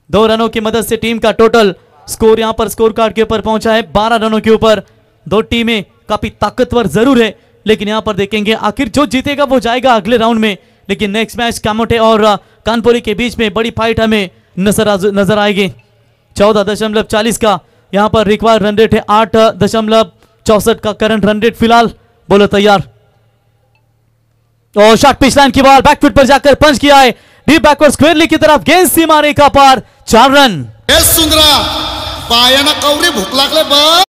2 रनों की मदद से टीम का टोटल स्कोर यहां पर स्कोर कार्ड के ऊपर पहुंचा है 12 रनों के ऊपर। 2 टीमें काफी ताकतवर जरूर है, लेकिन यहां पर देखेंगे आखिर जो जीतेगा वो जाएगा अगले राउंड में। लेकिन नेक्स्ट मैच कामोटे और कानपुरी के बीच में बड़ी फाइट हमें नजर आएगी। 14.40 का यहां पर रिक्वायर्ड रन रेट है, 8.64 का करंट रन रेट फिलहाल। बोलो तैयार। और शॉट पिच लाइन की बॉल बैकफुट पर जाकर पंच किया है, डीप बैकवर्ड स्क्वेयरली की तरफ, गेंद सीमा रेखा पार, 4 रन। सुंदरा बायाना कवरी भूक लागले बघ।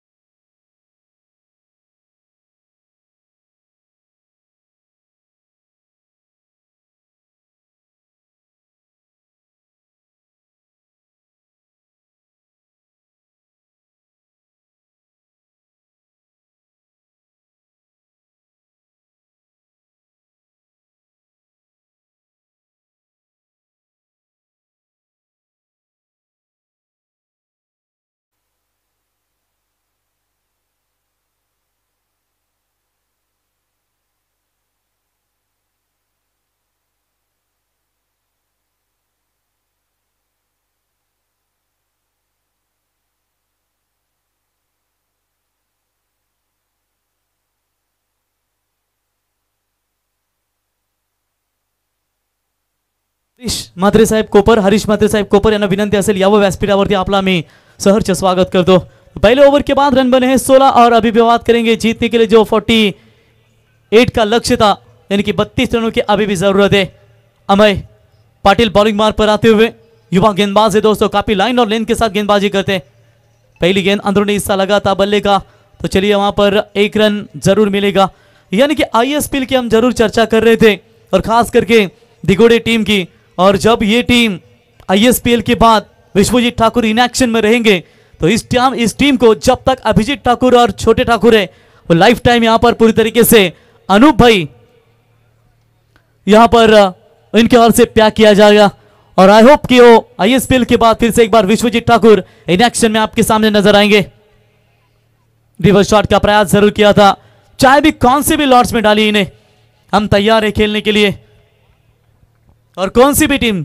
हरीश म्हात्रे साहेब कोपर, हरीश म्हात्रे साहेब कोपर यांना विनंती असेल यावं व्यासपीठावरती, आपला मी सहर्ष स्वागत करतो। पहले ओवर के बाद रन बने हैं 16 और अभी भी बात करेंगे जीतने के लिए जो 48 का लक्ष्य था, यानी कि 32 रनों की अभी भी जरूरत है। अमय पाटिल बॉलिंग मार्ग पर आते हुए, युवा गेंदबाज है दोस्तों, काफी लाइन और लेंथ के साथ गेंदबाजी करते हैं। पहली गेंद अंदरूनी हिस्सा लगा था बल्ले का, तो चलिए वहां पर 1 रन जरूर मिलेगा। यानी कि आईएसपीएल की हम जरूर चर्चा कर रहे थे, और खास करके दिगोड़े टीम की। और जब ये टीम आईएसपीएल के बाद विश्वजीत ठाकुर इनएक्शन में रहेंगे, तो इस टीम को जब तक अभिजीत ठाकुर और छोटे ठाकुर है, वो लाइफ टाइम यहां पर पूरी तरीके से अनूप भाई यहां पर इनके ओर से प्यार किया जाएगा। और आई होप कि वो आईएसपीएल के बाद फिर से एक बार विश्वजीत ठाकुर इनएक्शन में आपके सामने नजर आएंगे। रिवर्स शॉट का प्रयास जरूर किया था, चाहे भी कौन सी भी लॉट्स में डाली इन्हें, हम तैयार है खेलने के लिए। और कौन सी भी टीम,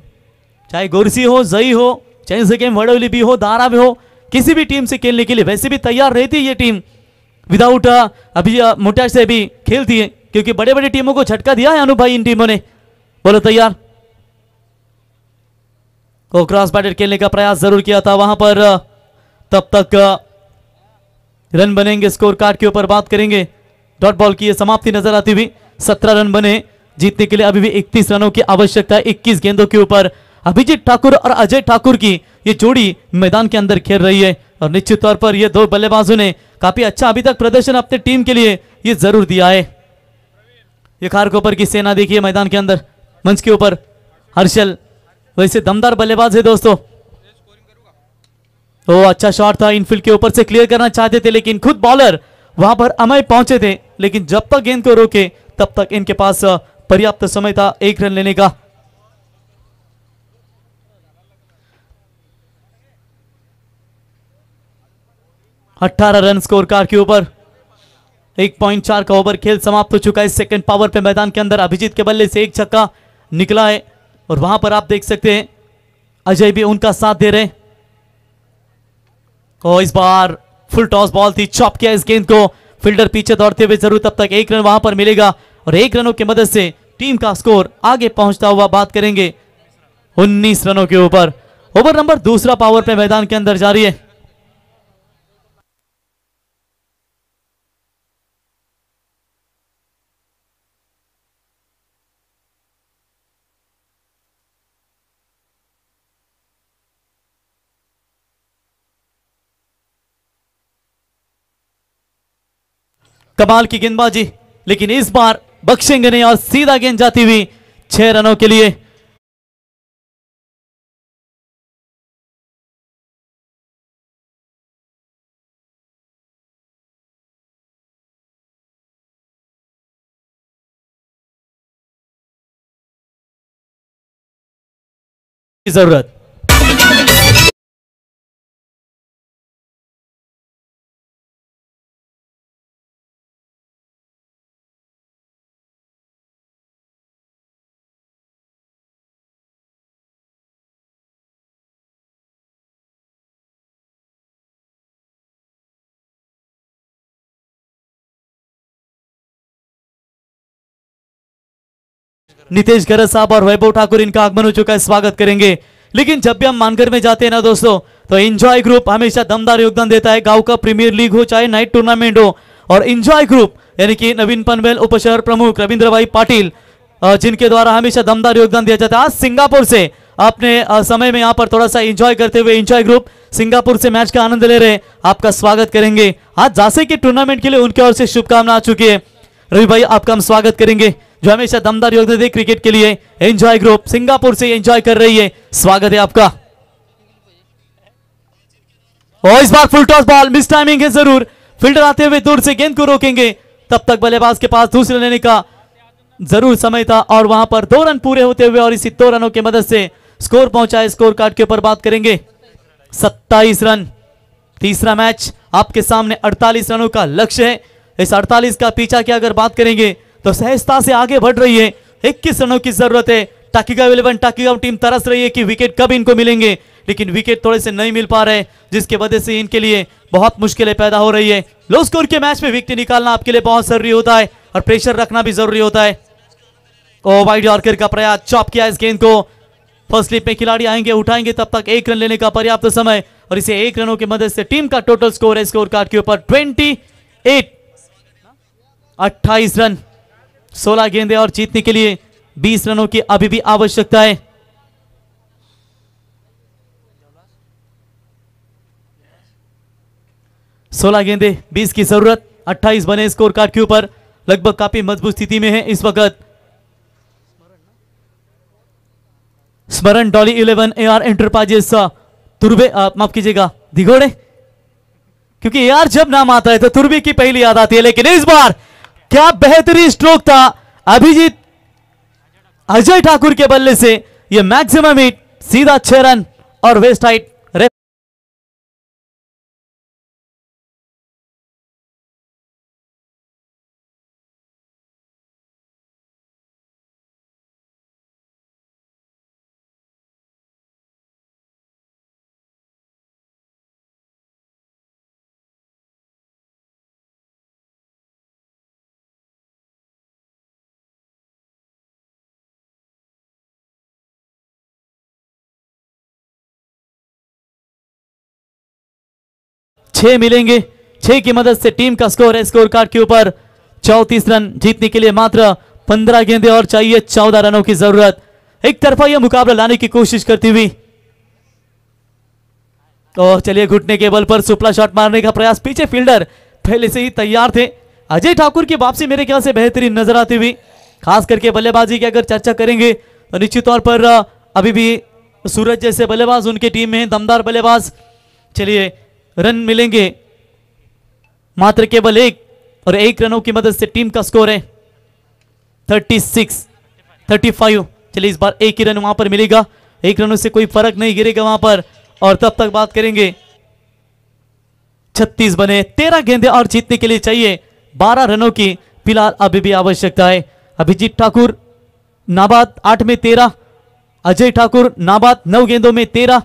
चाहे गोरसी हो, जई हो, चाहे जगह वडोली भी हो, दारा भी हो, किसी भी टीम से खेलने के लिए वैसे भी तैयार रहती है ये टीम। विदाउट अभी मोटाज से भी खेलती है, क्योंकि बड़े बड़े टीमों को झटका दिया है अनु भाई इन टीमों ने। बोलो तैयार। को क्रॉस बैटेड खेलने का प्रयास जरूर किया था वहां पर, तब तक रन बनेंगे स्कोर कार्ड के ऊपर बात करेंगे। डॉट बॉल की समाप्ति नजर आती हुई 17 रन बने, जीतने के लिए अभी भी 31 रनों की आवश्यकता है 21 गेंदों के ऊपर। अभिजीत ठाकुर और अजय ठाकुर की ये जोड़ी मैदान के अंदर खेल रही है, और निश्चित तौर पर ये 2 बल्लेबाजों ने काफी अच्छा अभी तक प्रदर्शन अपने टीम के लिए ये जरूर दिया है। ये खारकोपर की सेना देखिए मैदान के अंदर, मंच के ऊपर हर्षल वैसे दमदार बल्लेबाज है दोस्तों। ओ अच्छा शॉट था, इनफील्ड के ऊपर से क्लियर करना चाहते थे, लेकिन खुद बॉलर वहां पर अमय पहुंचे थे, लेकिन जब तक गेंद को रोके तब तक इनके पास पर्याप्त समय था 1 रन लेने का। अठारह रन स्कोर कार्ड के ऊपर, 1.4 का ओवर खेल समाप्त हो चुका है। सेकंड पावर पे मैदान के अंदर अभिजीत के बल्ले से 1 छक्का निकला है, और वहां पर आप देख सकते हैं अजय भी उनका साथ दे रहे हैं। और इस बार फुल टॉस बॉल थी, चॉप किया इस गेंद को, फील्डर पीछे दौड़ते हुए जरूर, तब तक 1 रन वहां पर मिलेगा, और 1 रनों की मदद से टीम का स्कोर आगे पहुंचता हुआ बात करेंगे 19 रनों के ऊपर। ओवर नंबर दूसरा पावर पे मैदान के अंदर जारी है। कमाल की गेंदबाजी, लेकिन इस बार बख्शेंगे नहीं और सीधा गेंद जाती हुई 6 रनों के लिए। जरूरत नितेश गरज साहब और वैभव ठाकुर इनका आगमन हो चुका है, स्वागत करेंगे। लेकिन जब भी हम मानगर में जाते हैं ना दोस्तों, तो एंजॉय ग्रुप हमेशा दमदार योगदान देता है। गांव का प्रीमियर लीग हो चाहे नाइट टूर्नामेंट हो, और एंजॉय ग्रुप यानी कि नवीन पनवेल उपशहर प्रमुख रविंद्र भाई पाटिल, जिनके द्वारा हमेशा दमदार योगदान दिया जाता है। आज सिंगापुर से अपने समय में यहाँ पर थोड़ा सा एंजॉय करते हुए एंजॉय ग्रुप सिंगापुर से मैच का आनंद ले रहे, आपका स्वागत करेंगे। आज जासे के टूर्नामेंट के लिए उनकी ओर से शुभकामना आ चुकी है। रवि भाई आपका हम स्वागत करेंगे, जो हमेशा दमदार योगदान दे क्रिकेट के लिए। एंजॉय ग्रुप सिंगापुर से एंजॉय कर रही है, स्वागत है आपका। और इस बार full toss ball, miss timing है जरूर, फील्डर आते हुए दूर से गेंद को रोकेंगे, तब तक बल्लेबाज के पास दूसरे लेने का जरूर समय था, और वहां पर 2 रन पूरे होते हुए और इसी 2 रनों की मदद से स्कोर पहुंचा है। स्कोर कार्ड के ऊपर बात करेंगे 27 रन। तीसरा मैच आपके सामने 48 रनों का लक्ष्य है। इस 48 का पीछा की अगर बात करेंगे तो सहजता से आगे बढ़ रही है। 21 रनों की जरूरत है। टाकीगांव 11 टाकीगांव टीम तरस रही है कि विकेट कब इनको मिलेंगे, लेकिन विकेट थोड़े से नहीं मिल पा रहे, जिसके वजह से इनके लिए बहुत मुश्किलें पैदा हो रही है। लो स्कोर के मैच में विकेट निकालना आपके लिए बहुत जरूरी होता है और प्रेशर रखना भी जरूरी होता है। ओ वाइड यॉर्कर का प्रयास, चॉप किया इस गेंद को। फर्स्ट स्लिप में खिलाड़ी आएंगे, उठाएंगे, तब तक 1 रन लेने का पर्याप्त समय, और इसे 1 रनों की मदद से टीम का टोटल स्कोर है स्कोर कार्ड के ऊपर 28 रन। 16 गेंदें और जीतने के लिए 20 रनों की अभी भी आवश्यकता है। सोलह गेंदें 20 की जरूरत, 28 बने स्कोर कार्ड के ऊपर, लगभग काफी मजबूत स्थिति में है इस वक्त। स्मरण डॉली 11 एआर एंटरप्राइजेस तुर्बे, माफ कीजिएगा दिघोड़े, क्योंकि यार जब नाम आता है तो तुर्बे की पहली याद आती है। लेकिन इस बार क्या बेहतरीन स्ट्रोक था अभिजीत अजय ठाकुर के बल्ले से, यह मैक्सिमम हिट, सीधा 6 रन और वेस्ट हाइट। छह मिलेंगे, 6 की मदद से टीम का स्कोर है स्कोर कार्ड के ऊपर 34 रन। जीतने के लिए मात्र 15 गेंदें और चाहिए 14 रनों की जरूरत। एक तरफा यह मुकाबला लाने की कोशिश करती हुई, और चलिए घुटने के बल पर सुपला शॉट मारने का प्रयास, पीछे फील्डर पहले से ही तैयार थे। अजय ठाकुर की वापसी मेरे ख्याल से बेहतरीन नजर आती हुई, खास करके बल्लेबाजी की अगर चर्चा करेंगे तो निश्चित तौर पर अभी भी सूरज जैसे बल्लेबाज उनकी टीम में, दमदार बल्लेबाज। चलिए रन मिलेंगे मात्र केवल 1, और 1 रनों की मदद से टीम का स्कोर है 35। चलिए इस बार 1 ही रन वहां पर मिलेगा, 1 रनों से कोई फर्क नहीं गिरेगा वहां पर। और तब तक बात करेंगे 36 बने, 13 गेंदें और जीतने के लिए चाहिए 12 रनों की फिलहाल अभी भी आवश्यकता है। अभिजीत ठाकुर नाबाद 8 में 13, अजय ठाकुर नाबाद 9 गेंदों में 13।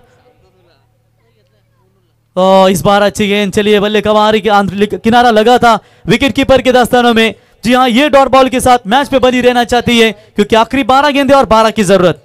इस बार अच्छी गेंद, चलिए बल्ले कमारी के किनारा लगा था विकेट कीपर के दस्तानों में। जी हाँ, ये डॉट बॉल के साथ मैच में बनी रहना चाहती है, क्योंकि आखिरी 12 गेंदें और 12 की जरूरत।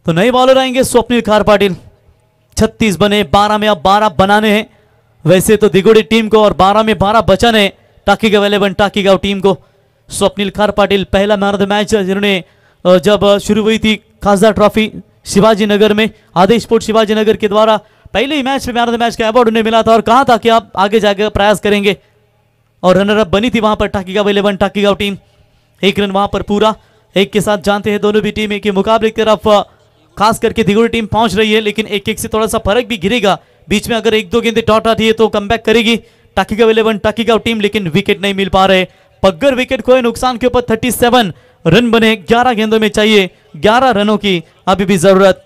तो नए बॉलर आएंगे स्वप्निल खार पाटिल। 36 बने, 12 में अब 12 बनाने हैं वैसे तो दिगोड़ी टीम को, और 12 में 12 बचाने हैं टाकीगांव 11 टाकीगांव टीम को। स्वप्निल खार पाटिल पहला मैन ऑफ द मैच जिन्होंने जब शुरू हुई थी खासदार ट्रॉफी शिवाजी नगर में, आदेश स्पोर्ट शिवाजी नगर के द्वारा पहले ही मैच में मैन ऑफ द मैच का अवार्ड उन्हें मिला था और कहा था कि आप आगे जाकर प्रयास करेंगे, और रनर अप बनी थी वहां पर टाकीगांव 11 टाकीगांव टीम। 1 रन वहां पर पूरा, 1 के साथ जानते हैं दोनों भी टीम के मुकाबले की तरफ खास करके दिगोड़ी टीम पहुंच रही है, लेकिन 1-1 से थोड़ा सा फर्क भी गिरेगा। बीच में अगर 1-2 गेंदें डॉट आती है तो कमबैक करेगी टाकीगांव 11 टाकीगांव टीम, लेकिन विकेट नहीं मिल पा रहे। पग्गर विकेट खोए नुकसान के ऊपर 37 रन बने, 11 गेंदों में चाहिए 11 रनों की अभी भी जरूरत।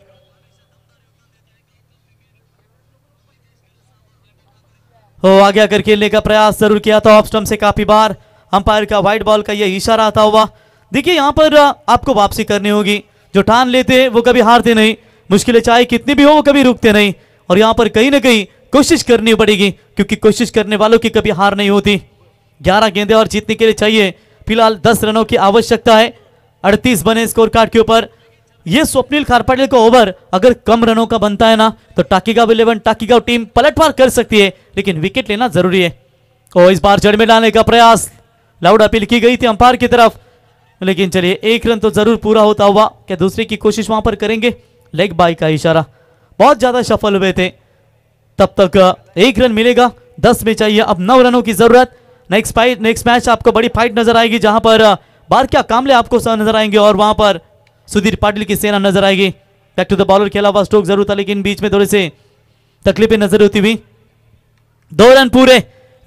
आगे आकर खेलने का प्रयास जरूर किया था ऑफ स्टंप से काफी बार, अंपायर का व्हाइट बॉल का यह इशारा आता हुआ। देखिए यहां पर आपको वापसी करनी होगी, जो ठान लेते वो कभी हारते नहीं, मुश्किलें चाहे कितनी भी हो वो कभी रुकते नहीं, और यहां पर कहीं ना कहीं कोशिश करनी पड़ेगी क्योंकि कोशिश करने वालों की कभी हार नहीं होती। 11 गेंदें और जीतने के लिए चाहिए फिलहाल 10 रनों की आवश्यकता है। 38 बने स्कोर कार्ड के ऊपर। यह स्वप्निल खार पाटिल को ओवर अगर कम रनों का बनता है ना तो टाकीगांव 11 टाकीगांव टीम पलटवार कर सकती है, लेकिन विकेट लेना जरूरी है। और इस बार जड़ में लाने का प्रयास, लाउड अपील की गई थी अंपायर की तरफ, लेकिन चलिए 1 रन तो जरूर पूरा होता हुआ। क्या दूसरे की कोशिश वहां पर करेंगे? लेग बाई का इशारा, बहुत ज्यादा सफल हुए थे, तब तक 1 रन मिलेगा। 10 में चाहिए अब 9 रनों की जरूरत। नेक्स्ट मैच आपको बड़ी फाइट नजर आएगी, जहां पर बारक्या कामले आपको नजर आएंगे और वहां पर सुधीर पाटिल की सेना नजर आएगी। बैक टू द बॉलर खेला हुआ स्ट्रोक जरूर था, लेकिन बीच में थोड़े से तकलीफें नजर होती हुई। 2 रन पूरे,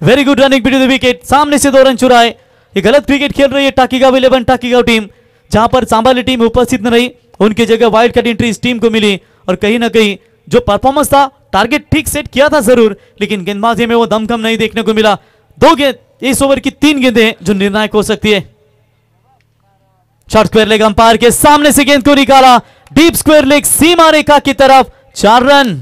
very good running between the wicket, सामने से 2 रन चुराए। ये गलत क्रिकेट खेल रही है टाकीगांव 11 टाकीगांव टीम, जहां पर सांबाली टीम उपस्थित न रही, उनकी जगह वाइल्ड कार्ड एंट्री इस टीम को मिली, और कहीं ना कहीं जो परफॉर्मेंस था, टारगेट ठीक सेट किया था जरूर, लेकिन गेंदबाजी में वो दमखम नहीं देखने को मिला। 2 गेंद, इस ओवर की 3 गेंदें जो निर्णायक हो सकती है। शॉर्ट स्क्वायर लेग अंपायर के सामने से गेंद को निकाला, डीप स्क्वायर लेग सीमा रेखा की तरफ, 4 रन।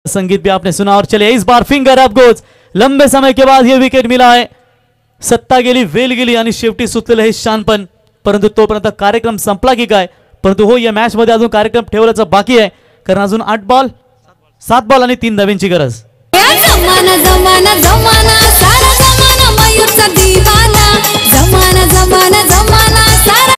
संगीत भी आपने सुना, और चले इस बार फिंगर अप गोज, लंबे समय के बाद यह विकेट मिला आहे. सत्ता गेली, वेल गेली आणि शेवटी सुचलेलं हे शानपण. परंतु तोपर्यंत कार्यक्रम संपला की काय. परंतु हो, या मॅच मध्ये अजून कार्यक्रम ठेवण्याचा बाकी आहे, कारण अजून 8 बॉल 7 बॉल आणि 3 धाव्यांची गरज. जमाना जमाना जमाना सारा जमाना मयूरचा दीवाना. जमाना जमाना जमाना सारा.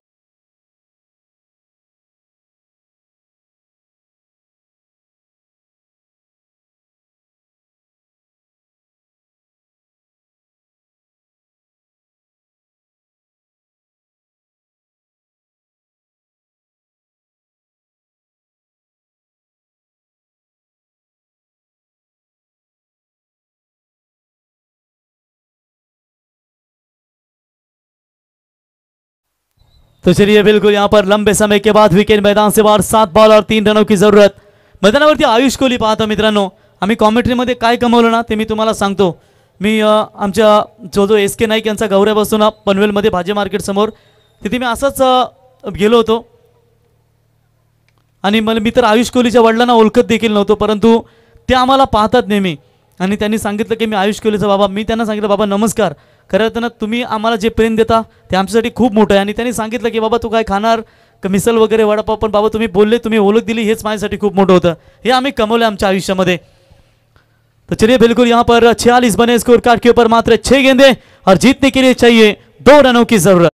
तो चलिए बिल्कुल यहाँ पर लंबे समय के बाद विकेट मैदान से बाहर. 7 बॉल और 3 रनों की जरूरत. मैदानावरती आयुष कोहली पाहतो मित्रांनो. आम्ही कॉमेंट्रीमध्ये काय कमवलं ना ते मी तुम्हाला सांगतो. मी आमच्या जो एस के नाईक यांचा गौरव असतो ना पनवेलमध्ये भाजी मार्केट समोर, तिथे मी असंच गेलो होतो आणि मी तर आयुष कोहलीच्या वडिलांना ओळखत देखील नव्हतो, परंतु ते आम्हाला पाहतात नेहमी आणि त्यांनी सांगितलं की मी आयुष कोहलीचा बाबा. मी त्यांना सांगितलं बाबा नमस्कार, खरं तर ना तुम्ही आम्हाला जे प्रेम देता ते आमच्यासाठी खूप मोठं आहे. आणि त्यांनी सांगितलं की बाबा तू काय खाणार मिसल वगैरे वडापाव, पण बाबा तुम्ही बोलले, तुम्ही ओळख दिली, हेच माझ्यासाठी खूप मोठं होतं. हे आम्ही कमवलं आमच्या आयुष्यामध्ये. तो चलिए बिल्कुल यहाँ पर 46 बने स्कोर कार्ड के ऊपर, मात्र 6 गेंदे और जीतने के लिए चाहिए 2 रनों की जरूरत.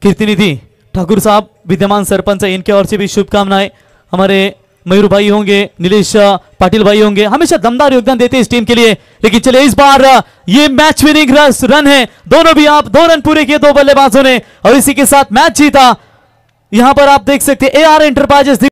कीर्तिनिधि ठाकुर साहब विद्यमान सरपंच, इनके ओर से भी शुभकामनाएं. हमारे मयूर भाई होंगे, नीलेश पाटिल भाई होंगे, हमेशा दमदार योगदान देते हैं इस टीम के लिए. लेकिन चले इस बार ये मैच विनिंग रन है. दोनों भी आप 2 रन पूरे किए 2 बल्लेबाजों ने और इसी के साथ मैच जीता. यहां पर आप देख सकते हैं AR एंटरप्राइजेस